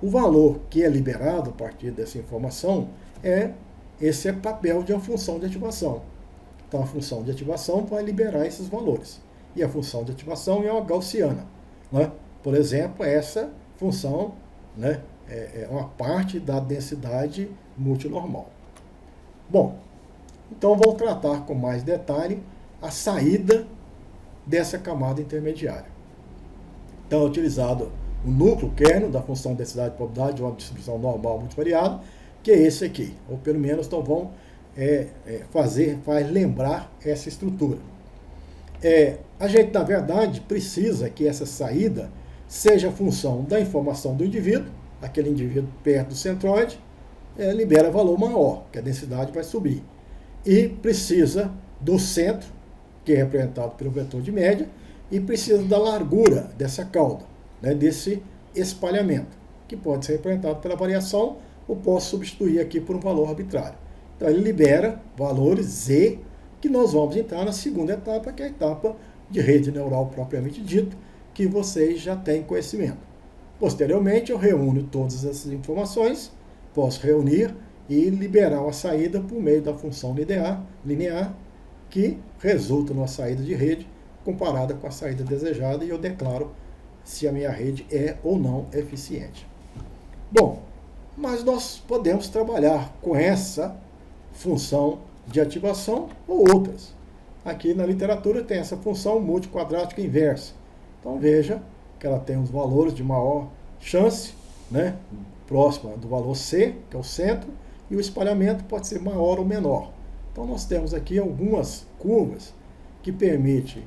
O valor que é liberado a partir dessa informação esse é papel de uma função de ativação. Então, a função de ativação vai liberar esses valores. E a função de ativação é uma gaussiana, né? Por exemplo, essa função, né, é uma parte da densidade multinormal. Bom, então vamos tratar com mais detalhe a saída dessa camada intermediária. Então é utilizado o núcleo kernel da função densidade de probabilidade de uma distribuição normal multivariada, que é esse aqui. Ou pelo menos então vão faz lembrar essa estrutura. A gente, na verdade, precisa que essa saída seja a função da informação do indivíduo, aquele indivíduo perto do centroide, libera valor maior, que a densidade vai subir. E precisa do centro, que é representado pelo vetor de média, e precisa da largura dessa cauda, né, desse espalhamento, que pode ser representado pela variação, ou posso substituir aqui por um valor arbitrário. Então ele libera valores Z, que nós vamos entrar na segunda etapa, que é a etapa de rede neural propriamente dita, que vocês já têm conhecimento. Posteriormente, eu reúno todas essas informações, posso reunir e liberar uma saída por meio da função linear, que resulta numa saída de rede comparada com a saída desejada, e eu declaro se a minha rede é ou não eficiente. Bom, mas nós podemos trabalhar com essa função de ativação ou outras. Aqui na literatura tem essa função multiquadrática inversa. Então veja que ela tem os valores de maior chance, né, próxima do valor C, que é o centro, e o espalhamento pode ser maior ou menor. Então nós temos aqui algumas curvas que permitem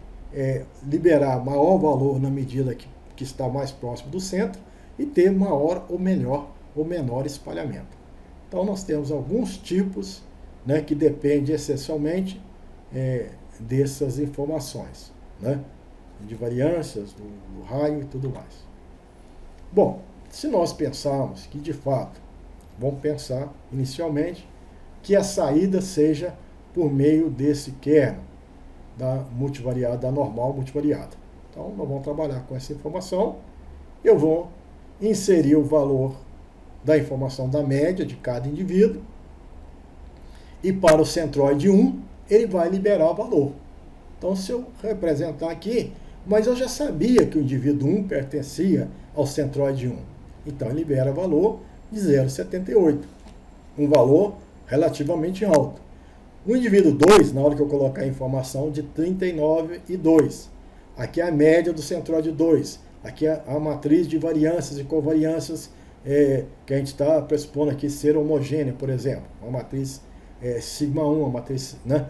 liberar maior valor na medida que está mais próximo do centro e ter maior ou menor espalhamento. Então nós temos alguns tipos, né, que dependem essencialmente dessas informações, né, de variâncias, do raio e tudo mais. Bom, se nós pensarmos que de fato, vamos pensar inicialmente que a saída seja por meio desse kernel da multivariada, da normal multivariada. Então nós vamos trabalhar com essa informação. Eu vou inserir o valor da informação da média de cada indivíduo, e para o centroide 1, ele vai liberar o valor. Então, se eu representar aqui, mas eu já sabia que o indivíduo 1 pertencia ao centroide 1. Então, ele libera valor de 0,78, um valor relativamente alto. O indivíduo 2, na hora que eu colocar a informação, de 39,2. Aqui é a média do centroide 2. Aqui é a matriz de variâncias e covariâncias que a gente está pressupondo aqui ser homogênea, por exemplo. Uma matriz sigma 1, a matriz, né,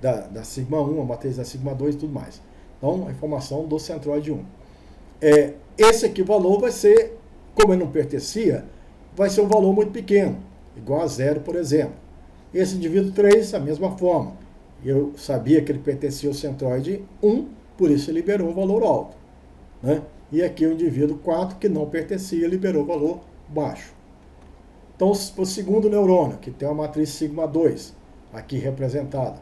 da sigma 1, a matriz da sigma 2 e tudo mais. Então, a informação do centroide 1. Esse aqui, o valor vai ser, como ele não pertencia, vai ser um valor muito pequeno, igual a 0, por exemplo. Esse indivíduo 3, a mesma forma. Eu sabia que ele pertencia ao centroide 1, por isso ele liberou um valor alto, né? E aqui o indivíduo 4, que não pertencia, liberou valor baixo. Então, o segundo neurônio, que tem uma matriz sigma 2, aqui representada.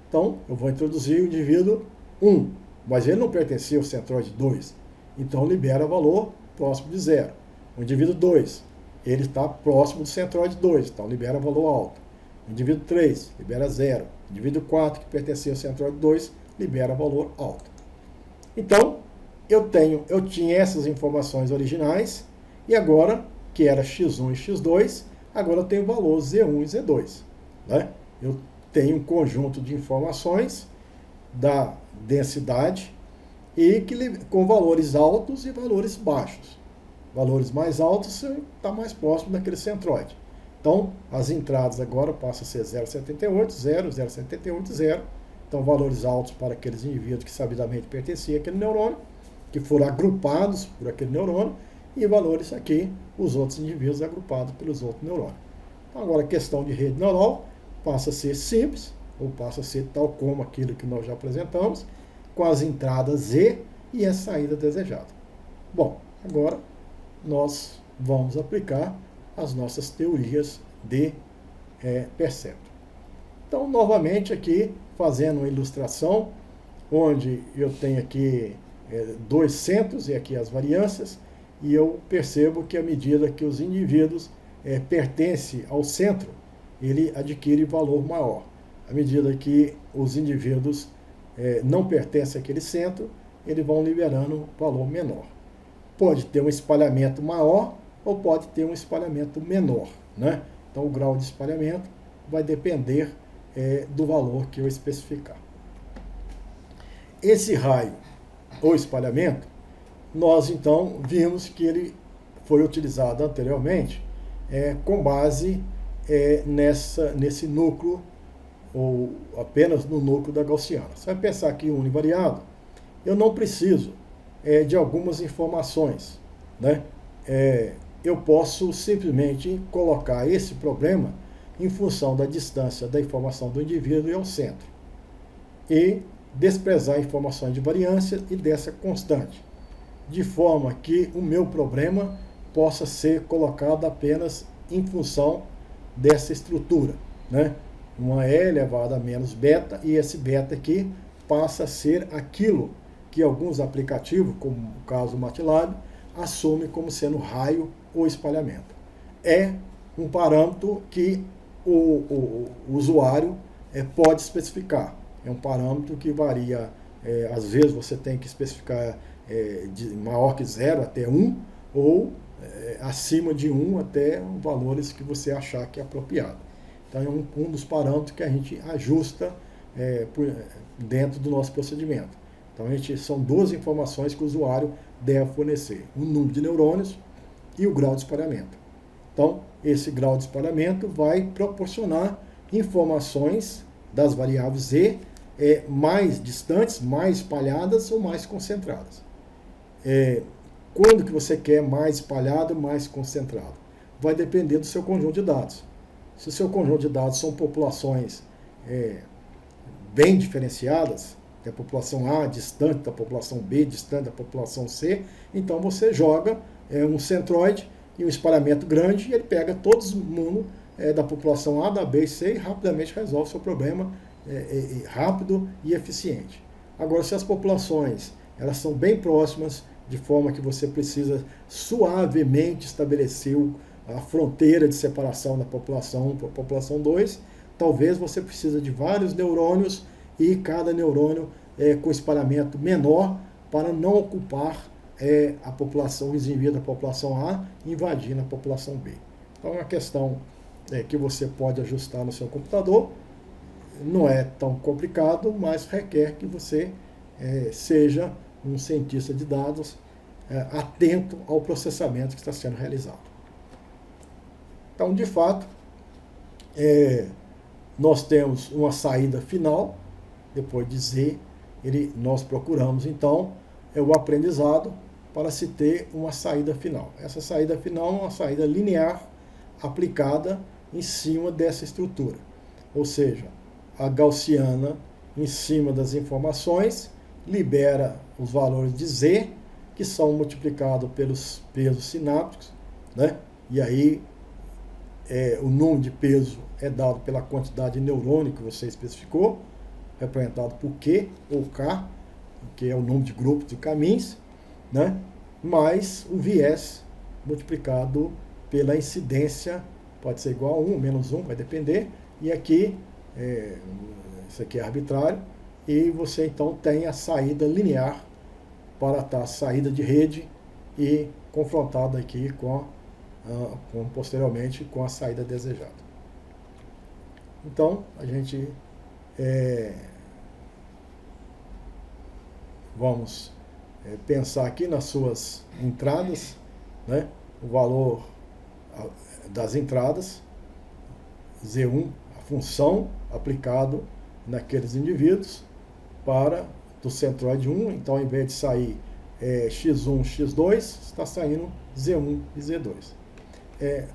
Então, eu vou introduzir o indivíduo 1, mas ele não pertencia ao centroide 2. Então, libera valor próximo de 0. O indivíduo 2, ele está próximo do centroide 2, então libera valor alto. O indivíduo 3, libera 0. O indivíduo 4, que pertencia ao centroide 2, libera valor alto. Então, eu tinha essas informações originais, e agora, que era x1 e x2, agora eu tenho o valor z1 e z2. Né? Eu tenho um conjunto de informações da densidade e com valores altos e valores baixos. Valores mais altos está mais próximo daquele centroide. Então, as entradas agora passam a ser 0,78, 0, 0,78, 0. Então, valores altos para aqueles indivíduos que sabidamente pertenciam àquele neurônio, que foram agrupados por aquele neurônio, e valores aqui, os outros indivíduos agrupados pelos outros neurônios. Então, agora a questão de rede neural passa a ser simples, ou passa a ser tal como aquilo que nós já apresentamos, com as entradas Z e a saída desejada. Bom, agora nós vamos aplicar as nossas teorias de percepto. Então, novamente aqui, fazendo uma ilustração, onde eu tenho aqui dois centros e aqui as variâncias, e eu percebo que à medida que os indivíduos pertencem ao centro, ele adquire valor maior. À medida que os indivíduos não pertencem àquele centro, eles vão liberando valor menor. Pode ter um espalhamento maior ou pode ter um espalhamento menor, né? Então, o grau de espalhamento vai depender do valor que eu especificar. Esse raio ou espalhamento, nós então vimos que ele foi utilizado anteriormente com base nesse núcleo, ou apenas no núcleo da gaussiana. Você vai pensar que univariado, eu não preciso de algumas informações, né? eu posso simplesmente colocar esse problema em função da distância da informação do indivíduo e ao centro, e desprezar informações de variância e dessa constante, de forma que o meu problema possa ser colocado apenas em função dessa estrutura, né? Uma E elevado a menos beta, e esse beta aqui passa a ser aquilo que alguns aplicativos, como o caso do MATLAB, assumem como sendo raio ou espalhamento. É um parâmetro que o usuário pode especificar. É um parâmetro que varia, às vezes você tem que especificar de maior que 0 até 1, ou acima de 1 até valores que você achar que é apropriado. Então é um dos parâmetros que a gente ajusta dentro do nosso procedimento. Então são duas informações que o usuário deve fornecer: o número de neurônios e o grau de espalhamento. Então esse grau de espalhamento vai proporcionar informações das variáveis E mais distantes, mais espalhadas ou mais concentradas. Quando que você quer mais espalhado, mais concentrado? Vai depender do seu conjunto de dados. Se o seu conjunto de dados são populações bem diferenciadas, a população A distante da população B, distante da população C, então você joga um centroide e um espalhamento grande, e ele pega todo mundo da população A, da B e C, e rapidamente resolve o seu problema rápido e eficiente. Agora, se as populações elas são bem próximas, de forma que você precisa suavemente estabelecer a fronteira de separação da população 1 para a população 2, talvez você precise de vários neurônios, e cada neurônio com espalhamento menor, para não ocupar a população vizinha da população A, invadindo a população B. Então é uma questão que você pode ajustar no seu computador. Não é tão complicado, mas requer que você seja um cientista de dados atento ao processamento que está sendo realizado. Então, de fato, nós temos uma saída final. Depois de Z, nós procuramos, então, o aprendizado para se ter uma saída final. Essa saída final é uma saída linear aplicada em cima dessa estrutura. Ou seja, a gaussiana, em cima das informações, libera os valores de Z, que são multiplicados pelos pesos sinápticos, né? E aí o número de peso é dado pela quantidade de neurônio que você especificou, representado por Q ou K, que é o número de grupos de caminhos, né? Mais o viés multiplicado pela incidência, pode ser igual a 1, menos 1, vai depender, e aqui, isso aqui é arbitrário, e você então tem a saída linear para a saída de rede, e confrontada aqui posteriormente com a saída desejada. Então, a gente vamos pensar aqui nas suas entradas, né? O valor das entradas, Z1, a função aplicado naqueles indivíduos para do centroide 1, então ao invés de sair X1, X2, está saindo Z1 e Z2.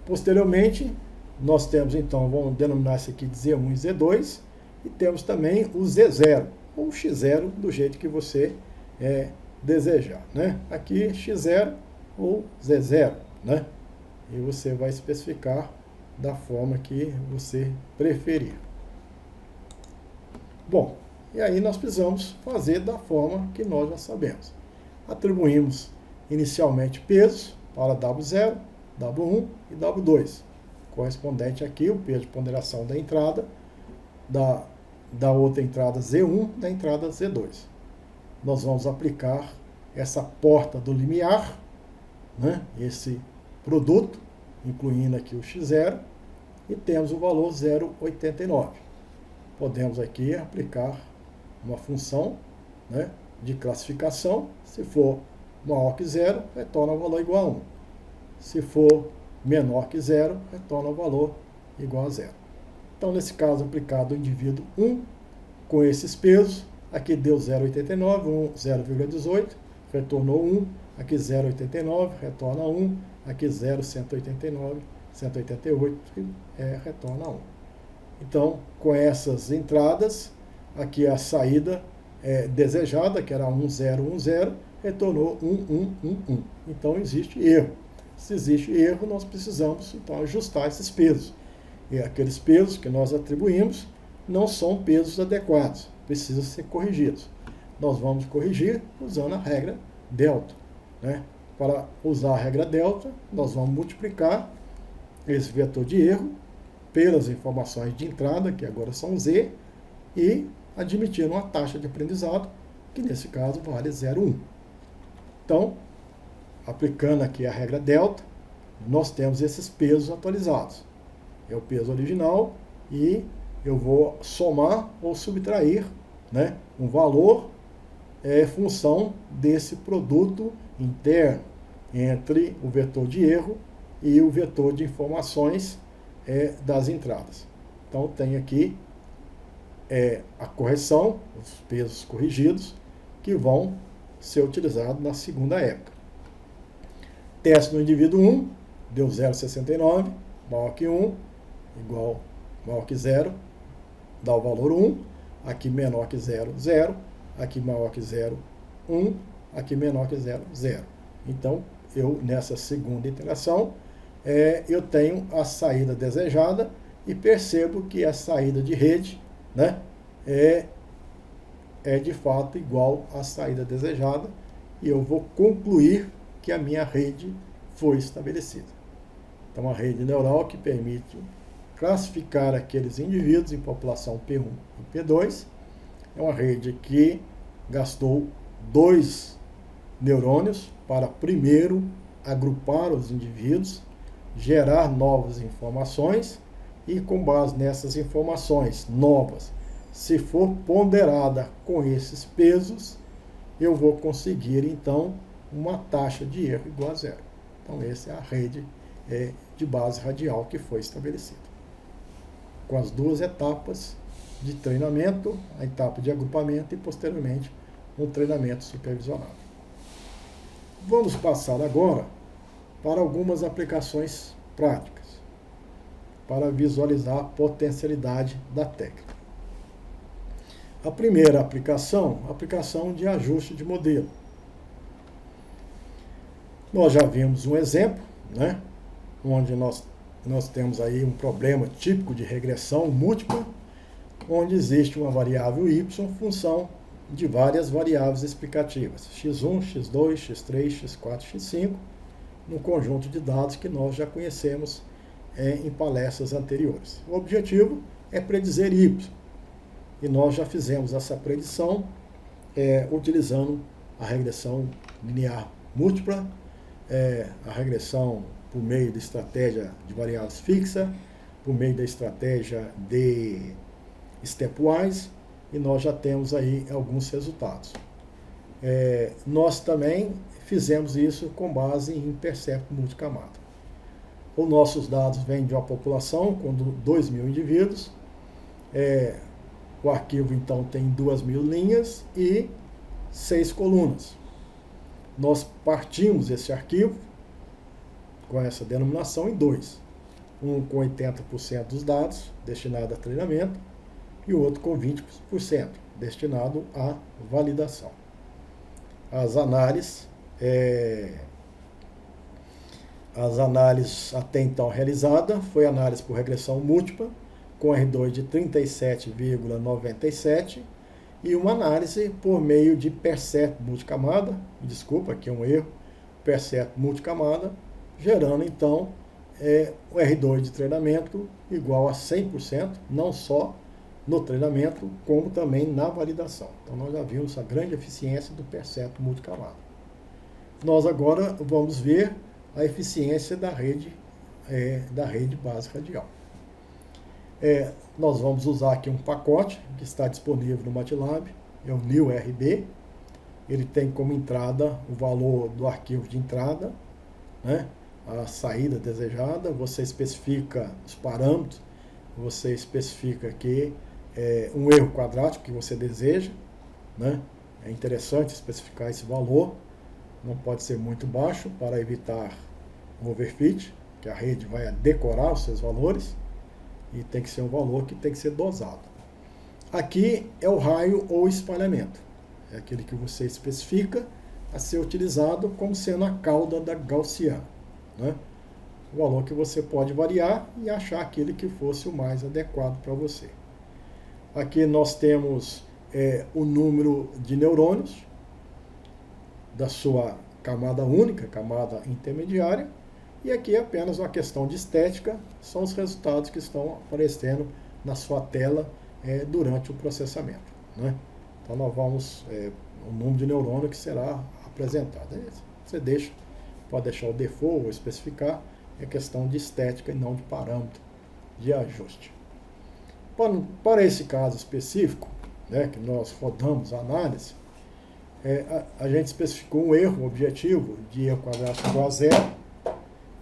Posteriormente, nós temos então, vamos denominar isso aqui de Z1 e Z2, e temos também o Z0, ou X0, do jeito que você desejar, né? Aqui X0 ou Z0, né? E você vai especificar da forma que você preferir. Bom, e aí nós precisamos fazer da forma que nós já sabemos. Atribuímos inicialmente pesos para W0, W1 e W2, correspondente aqui o peso de ponderação da entrada, da outra entrada Z1, da entrada Z2. Nós vamos aplicar essa porta do limiar, né, esse produto, incluindo aqui o X0, e temos o valor 0,89. Podemos aqui aplicar uma função, né, de classificação. Se for maior que 0, retorna o valor igual a 1. Se for menor que 0, retorna o valor igual a 0. Então, nesse caso, aplicado o indivíduo 1, com esses pesos, aqui deu 0,89, 0,18, retornou 1, aqui 0,89 retorna 1, aqui 0,189, 188 retorna 1. Então, com essas entradas, aqui a saída desejada, que era 1010, retornou 1111. Então, existe erro. Se existe erro, nós precisamos, então, ajustar esses pesos. E aqueles pesos que nós atribuímos não são pesos adequados, precisam ser corrigidos. Nós vamos corrigir usando a regra delta, né? Para usar a regra delta, nós vamos multiplicar esse vetor de erro pelas informações de entrada, que agora são Z, e admitir uma taxa de aprendizado, que nesse caso vale 0,1. Então, aplicando aqui a regra delta, nós temos esses pesos atualizados. É o peso original e eu vou somar ou subtrair, né, um valor função desse produto interno entre o vetor de erro e o vetor de informações das entradas. Então, tem aqui a correção, os pesos corrigidos, que vão ser utilizados na segunda época. Teste no indivíduo 1, deu 0,69, maior que 1, maior que 0, dá o valor 1, aqui menor que 0, 0, aqui maior que 0, 1, aqui menor que 0, 0. Então, nessa segunda iteração, eu tenho a saída desejada e percebo que a saída de rede, né, é de fato igual à saída desejada, e eu vou concluir que a minha rede foi estabelecida. Então, a rede neural que permite classificar aqueles indivíduos em população P1 e P2 é uma rede que gastou 2 neurônios para primeiro agrupar os indivíduos, gerar novas informações e, com base nessas informações novas, se for ponderada com esses pesos, eu vou conseguir, então, uma taxa de erro igual a 0. Então, essa é a rede de base radial que foi estabelecida. Com as 2 etapas de treinamento, a etapa de agrupamento e, posteriormente, um treinamento supervisionado. Vamos passar agora para algumas aplicações práticas, para visualizar a potencialidade da técnica. A primeira aplicação, a aplicação de ajuste de modelo. Nós já vimos um exemplo, né, onde nós temos aí um problema típico de regressão múltipla, onde existe uma variável y, função de várias variáveis explicativas, x1, x2, x3, x4, x5, no conjunto de dados que nós já conhecemos em palestras anteriores. O objetivo é predizer y, e nós já fizemos essa predição utilizando a regressão linear múltipla, a regressão por meio da estratégia de variáveis fixa, por meio da estratégia de stepwise, e nós já temos aí alguns resultados. Nós também fizemos isso com base em percepto multicamada. Os nossos dados vêm de uma população com 2.000 indivíduos. O arquivo, então, tem 2.000 linhas e 6 colunas. Nós partimos esse arquivo com essa denominação em 2. Um com 80% dos dados destinado a treinamento e o outro com 20% destinado à validação. As análises até então realizadas foi análise por regressão múltipla, com R2 de 37,97 e uma análise por meio de percepto multicamada, desculpa, aqui é um erro, percepto multicamada, gerando então o R2 de treinamento igual a 100%, não só no treinamento, como também na validação. Então, nós já vimos a grande eficiência do percepto multicamada. Nós agora vamos ver a eficiência da rede base radial. Nós vamos usar aqui um pacote que está disponível no MATLAB, é o NeoRB. Ele tem como entrada o valor do arquivo de entrada, né, a saída desejada, você especifica os parâmetros, você especifica aqui um erro quadrático que você deseja, né? É interessante especificar esse valor. não pode ser muito baixo para evitar overfit, que a rede vai decorar os seus valores, e tem que ser um valor que tem que ser dosado. Aqui é o raio ou espalhamento, é aquele que você especifica a ser utilizado como sendo a cauda da gaussiana, né? O valor que você pode variar e achar aquele que fosse o mais adequado para você. Aqui nós temos o número de neurônios da sua camada única, camada intermediária, e aqui é apenas uma questão de estética, são os resultados que estão aparecendo na sua tela durante o processamento, né? Então nós vamos, o número de neurônio que será apresentado. Você pode deixar o default ou especificar, é questão de estética e não de parâmetro de ajuste. Para esse caso específico, né, que nós rodamos a análise, a gente especificou um erro objetivo de e quadrado igual a zero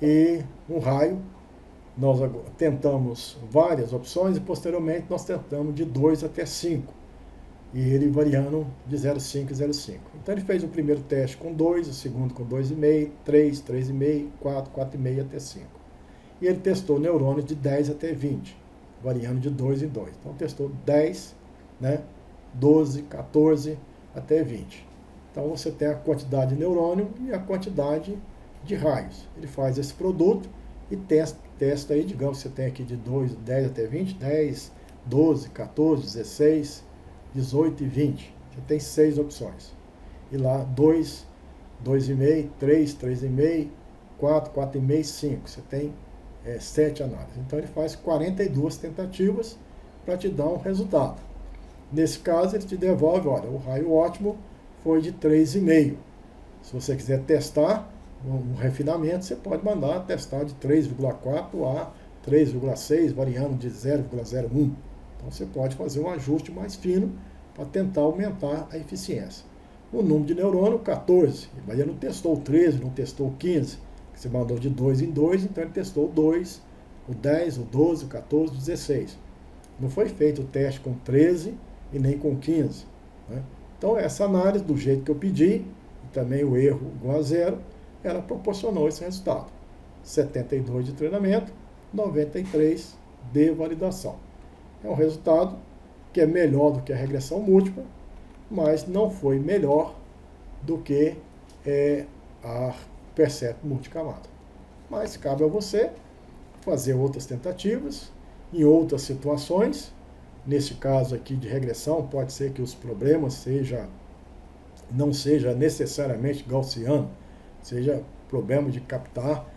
e um raio. Nós tentamos várias opções e posteriormente nós tentamos de 2 até 5. E ele variando de 0,5 e 0,5. Então ele fez o primeiro teste com 2, o segundo com 2,5, 3, 3,5, 4, 4,5 até 5. E ele testou neurônios de 10 até 20, variando de 2 em 2. Então testou 10, né, 12, 14 até 20. Então você tem a quantidade de neurônio e a quantidade de raios. Ele faz esse produto e testa aí, digamos, você tem aqui de 10 até 20, 10, 12, 14, 16, 18 e 20. Você tem 6 opções. E lá 2, 2,5, 3, 3,5, 4, 4,5, 5. Você tem 7 análises. Então ele faz 42 tentativas para te dar um resultado. Nesse caso ele te devolve, olha, o raio ótimo foi de 3,5. Se você quiser testar um refinamento, você pode mandar testar de 3,4 a 3,6, variando de 0,01. Então você pode fazer um ajuste mais fino para tentar aumentar a eficiência. O número de neurônio, 14. Mas ele não testou o 13, não testou o 15. Você mandou de 2 em 2, então ele testou o 2, o 10, o 12, o 14, o 16. Não foi feito o teste com 13 e nem com 15. Né? Então essa análise, do jeito que eu pedi, e também o erro igual a zero, ela proporcionou esse resultado. 72 de treinamento, 93 de validação. É um resultado que é melhor do que a regressão múltipla, mas não foi melhor do que a Percepto multicamada. Mas cabe a você fazer outras tentativas, em outras situações. Nesse caso aqui de regressão, pode ser que os problemas não seja necessariamente gaussiano, seja problema de captar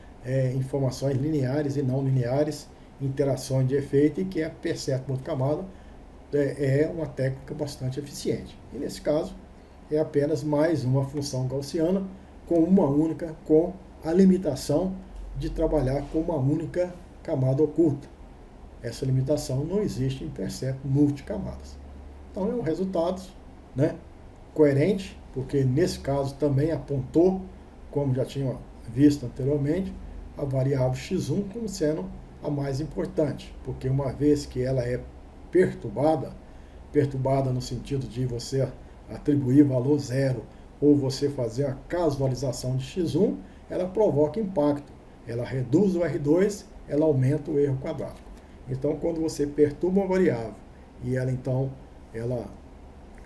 informações lineares e não lineares, interações de efeito, e que a Percepto multicamada é uma técnica bastante eficiente. E nesse caso, é apenas mais uma função gaussiana com a limitação de trabalhar com uma única camada oculta. Essa limitação não existe em Percepto multicamadas. Então é um resultado, né, coerente, porque nesse caso também apontou, como já tinha visto anteriormente, a variável x1 como sendo a mais importante, porque uma vez que ela é perturbada no sentido de você atribuir valor zero ou você fazer a casualização de x1, ela provoca impacto, ela reduz o R2, ela aumenta o erro quadrático. Então, quando você perturba uma variável e ela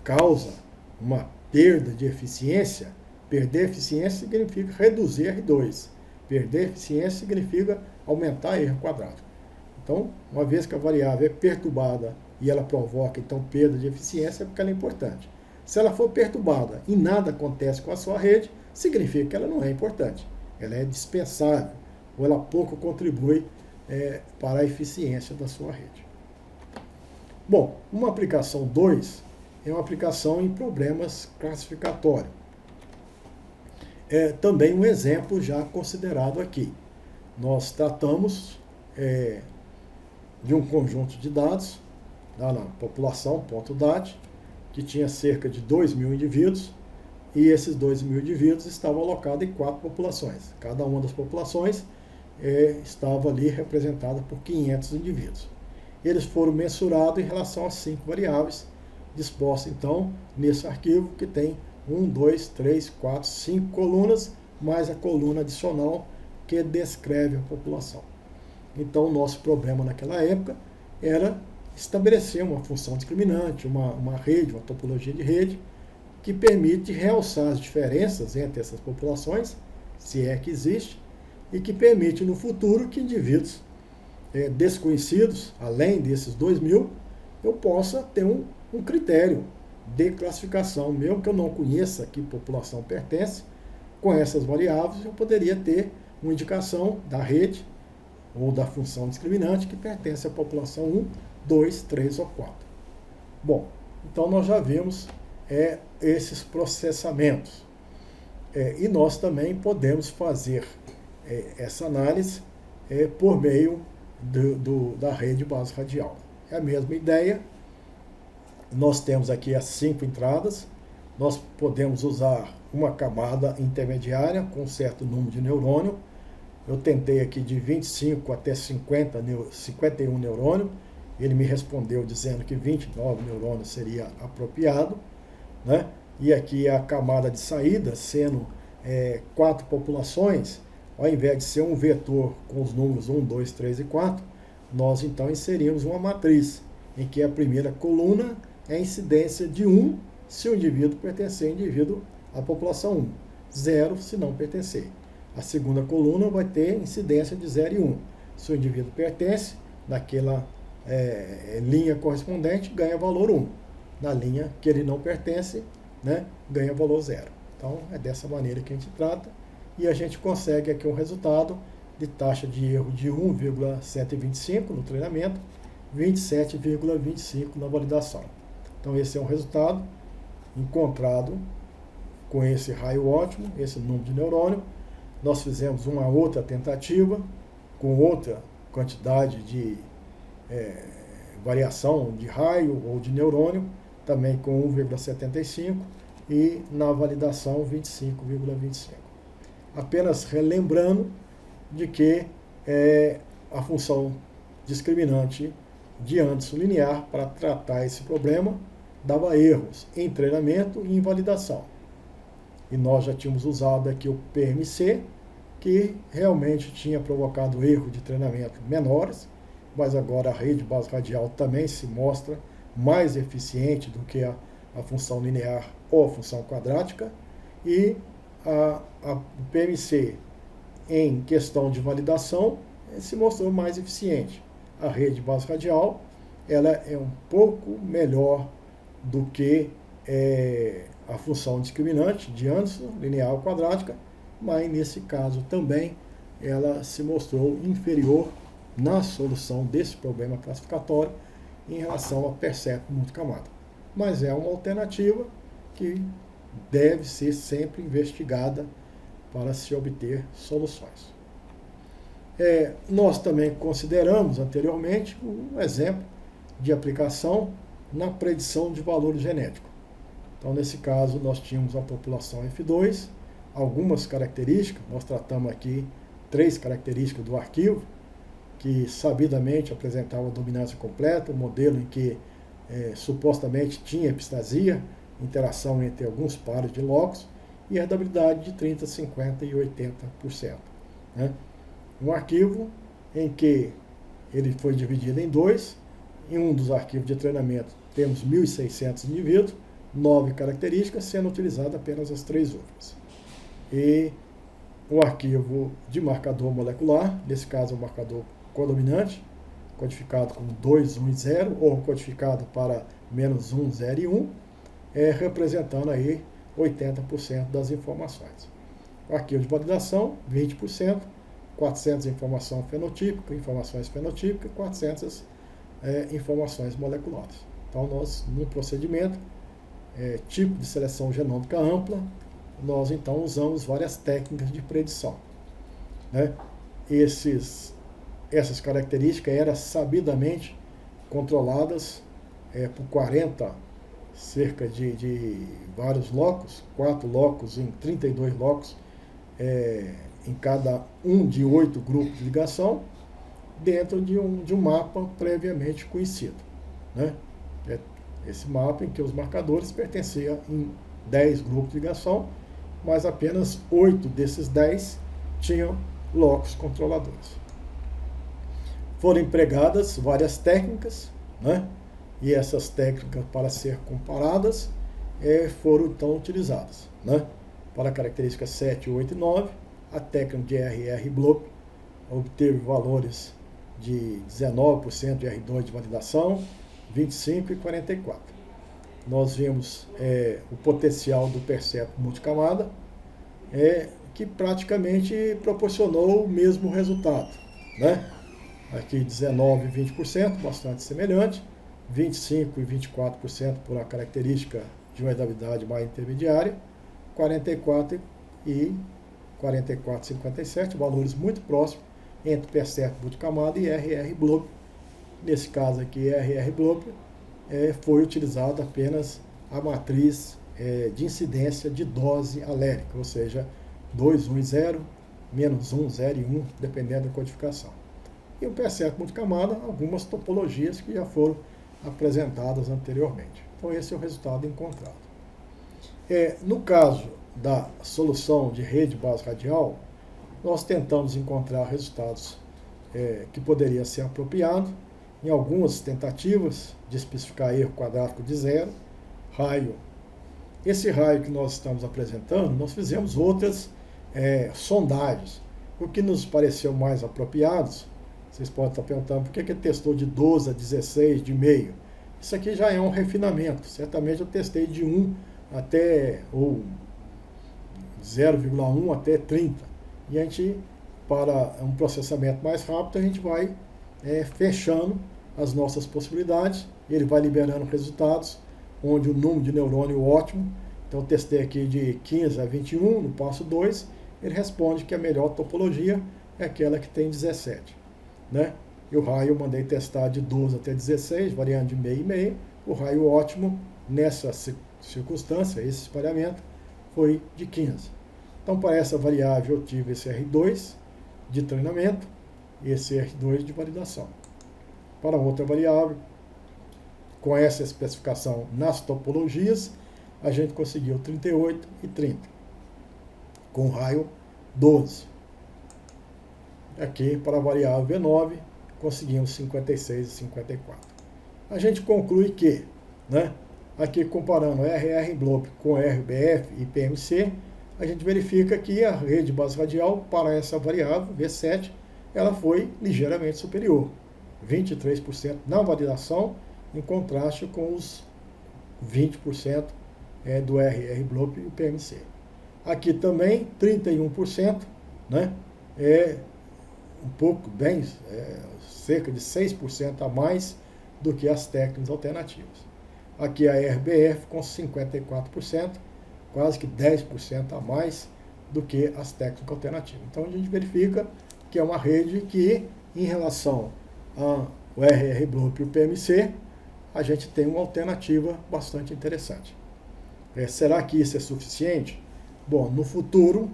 causa uma perda de eficiência, perder eficiência significa reduzir R2, perder eficiência significa aumentar erro quadrático. Então, uma vez que a variável é perturbada e ela provoca, então, perda de eficiência, é porque ela é importante. Se ela for perturbada e nada acontece com a sua rede, significa que ela não é importante. Ela é dispensável, ou ela pouco contribui para a eficiência da sua rede. Bom, uma aplicação 2 é uma aplicação em problemas classificatórios. É também um exemplo já considerado aqui. Nós tratamos de um conjunto de dados, lá na população.dat, que tinha cerca de 2.000 indivíduos, e esses 2.000 indivíduos estavam alocados em 4 populações. Cada uma das populações estava ali representada por 500 indivíduos. Eles foram mensurados em relação a 5 variáveis, dispostas então nesse arquivo que tem 1, 2, 3, 4, 5 colunas, mais a coluna adicional que descreve a população. Então, o nosso problema naquela época era estabelecer uma função discriminante, uma rede, uma topologia de rede, que permite realçar as diferenças entre essas populações, se é que existe, e que permite no futuro que indivíduos desconhecidos, além desses 2.000, eu possa ter um critério de classificação, mesmo que eu não conheça a que população pertence, com essas variáveis eu poderia ter uma indicação da rede ou da função discriminante que pertence à população 1, 2, 3 ou 4. Bom, então nós já vimos esses processamentos. E nós também podemos fazer essa análise por meio da rede base radial. É a mesma ideia. Nós temos aqui as 5 entradas. Nós podemos usar uma camada intermediária com um certo número de neurônio. Eu tentei aqui de 25 até 51 neurônios. Ele me respondeu dizendo que 29 neurônios seria apropriado, né? E aqui a camada de saída, sendo 4 populações, ao invés de ser um vetor com os números 1, 2, 3 e 4, nós então inserimos uma matriz, em que a primeira coluna é a incidência de 1, se o indivíduo pertencer à população 1, 0 se não pertencer. A segunda coluna vai ter incidência de 0 e 1. Se o indivíduo pertence, naquela linha correspondente, ganha valor 1. Na linha que ele não pertence, né, ganha valor 0. Então, é dessa maneira que a gente trata. E a gente consegue aqui um resultado de taxa de erro de 1,125 no treinamento, 27,25 na validação. Então, esse é um resultado encontrado com esse raio ótimo, esse número de neurônio. Nós fizemos uma outra tentativa com outra quantidade de variação de raio ou de neurônio, também com 1,75 e na validação 25,25. Apenas relembrando de que a função discriminante de Anderson linear para tratar esse problema dava erros em treinamento e em validação. E nós já tínhamos usado aqui o PMC, que realmente tinha provocado erro de treinamento menores, mas agora a rede base radial também se mostra mais eficiente do que a função linear ou a função quadrática, e o PMC, em questão de validação, se mostrou mais eficiente. A rede base radial ela é um pouco melhor do que a função discriminante de Anderson, linear ou quadrática, mas nesse caso também ela se mostrou inferior na solução desse problema classificatório em relação a percepto multicamada. Mas é uma alternativa que deve ser sempre investigada para se obter soluções. Nós também consideramos anteriormente um exemplo de aplicação na predição de valor genético. Então, nesse caso, nós tínhamos a população F2, algumas características, nós tratamos aqui 3 características do arquivo, que sabidamente apresentava dominância completa, um modelo em que supostamente tinha epistasia, interação entre alguns pares de locos, e herdabilidade de 30%, 50% e 80%. Né? Um arquivo em que ele foi dividido em 2, em um dos arquivos de treinamento temos 1.600 indivíduos, 9 características, sendo utilizadas apenas as 3 últimas. E um arquivo de marcador molecular, nesse caso é o marcador codominante, codificado como 2, 1 e 0, ou codificado para menos 1, 0 e 1, representando aí 80% das informações. O arquivo de validação, 20%, 400 informação fenotípica, informações fenotípicas, 400 informações moleculares. Então, nós, no procedimento, tipo de seleção genômica ampla, nós então usamos várias técnicas de predição. Né? Essas características eram sabidamente controladas por 40, cerca de vários locos, 4 locos em 32 locos, em cada um de 8 grupos de ligação, dentro de um mapa previamente conhecido. Né? Esse mapa em que os marcadores pertenciam em 10 grupos de ligação, mas apenas 8 desses 10 tinham locos controladores. Foram empregadas várias técnicas, né? E essas técnicas, para ser comparadas, foram então utilizadas, né? Para a característica 7, 8 e 9, a técnica de RR-Bloop obteve valores de 19% de R2 de validação, 25% e 44%. Nós vimos o potencial do percepto multicamada, que praticamente proporcionou o mesmo resultado, né? Aqui 19% e 20%, bastante semelhante, 25% e 24% por uma característica de uma estabilidade mais intermediária, 44% e 57%, valores muito próximos entre percepto multicamada e RR-Bloop. Nesse caso aqui, RR-Bloop, foi utilizada apenas a matriz de incidência de dose alérica, ou seja, 2, 1 e 0, menos 1, 0 e 1, dependendo da codificação. E o percepto multicamada, algumas topologias que já foram apresentadas anteriormente. Então esse é o resultado encontrado. No caso da solução de rede base radial, nós tentamos encontrar resultados que poderia ser apropriado em algumas tentativas de especificar erro quadrático de 0, raio. Esse raio que nós estamos apresentando, nós fizemos outras sondagens. O que nos pareceu mais apropriado, vocês podem estar perguntando por que ele testou de 12 a 16, de meio. Isso aqui já é um refinamento. Certamente eu testei de 1 até, ou 0,1 até 30. E a gente, para um processamento mais rápido, a gente vai fechando as nossas possibilidades. Ele vai liberando resultados, onde o número de neurônio ótimo. Então eu testei aqui de 15 a 21, no passo 2. Ele responde que a melhor topologia é aquela que tem 17. Né? E o raio eu mandei testar de 12 até 16, variando de meio e meio. O raio ótimo, nessa circunstância, esse espalhamento, foi de 15. Então, para essa variável, eu tive esse R2 de treinamento e esse R2 de validação. Para outra variável, com essa especificação nas topologias, a gente conseguiu 38 e 30, com raio 12. Aqui, para a variável V9, conseguimos 56 e 54. A gente conclui que, né, aqui comparando RR-Bloop com RBF e PMC, a gente verifica que a rede base radial para essa variável, V7, ela foi ligeiramente superior. 23% na validação, em contraste com os 20% do RR-Bloop e o PMC. Aqui também, 31%, né, um pouco, cerca de 6% a mais do que as técnicas alternativas. Aqui a RBF com 54%, quase que 10% a mais do que as técnicas alternativas. Então a gente verifica que é uma rede que, em relação ao RR-Bloop e o PMC, a gente tem uma alternativa bastante interessante. Será que isso é suficiente? Bom, no futuro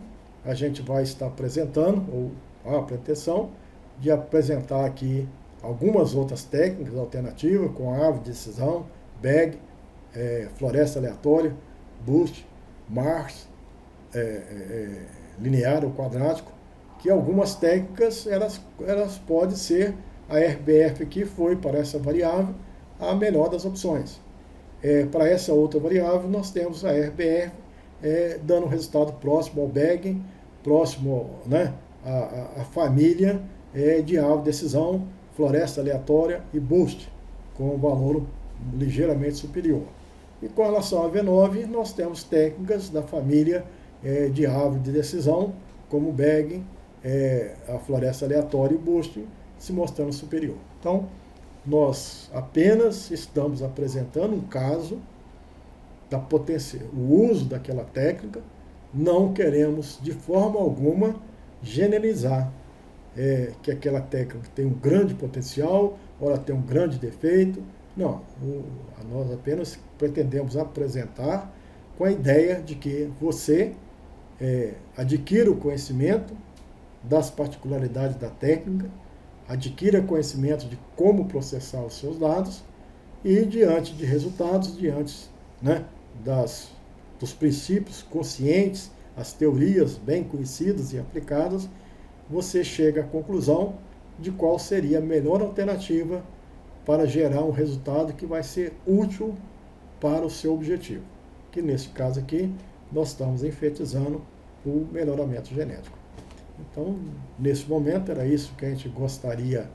a gente vai estar apresentando, ou a pretensão de apresentar aqui algumas outras técnicas alternativas, com árvore de decisão, BAG, floresta aleatória, BOOST, MARS, linear ou quadrático, que algumas técnicas elas podem ser, a RBF aqui foi para essa variável a melhor das opções. Para essa outra variável nós temos a RBF dando um resultado próximo ao BAG, próximo, né, a família de árvore de decisão, floresta aleatória e BOOST, com um valor ligeiramente superior. E com relação a V9, nós temos técnicas da família de árvore de decisão, como o BAG, a floresta aleatória e o BOOST, se mostrando superior. Então, nós apenas estamos apresentando um caso da o uso daquela técnica, não queremos de forma alguma generalizar que aquela técnica tem um grande potencial, ou ela tem um grande defeito. Não, nós apenas pretendemos apresentar com a ideia de que você adquira o conhecimento das particularidades da técnica, adquira conhecimento de como processar os seus dados e, diante de resultados, diante, né, das dos princípios conscientes, as teorias bem conhecidas e aplicadas, você chega à conclusão de qual seria a melhor alternativa para gerar um resultado que vai ser útil para o seu objetivo. Que nesse caso aqui, nós estamos enfatizando o melhoramento genético. Então, nesse momento, era isso que a gente gostaria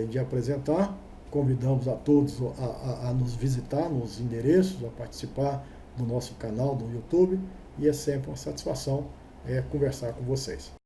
de apresentar. Convidamos a todos a nos visitar nos endereços, a participar do nosso canal do YouTube, e é sempre uma satisfação conversar com vocês.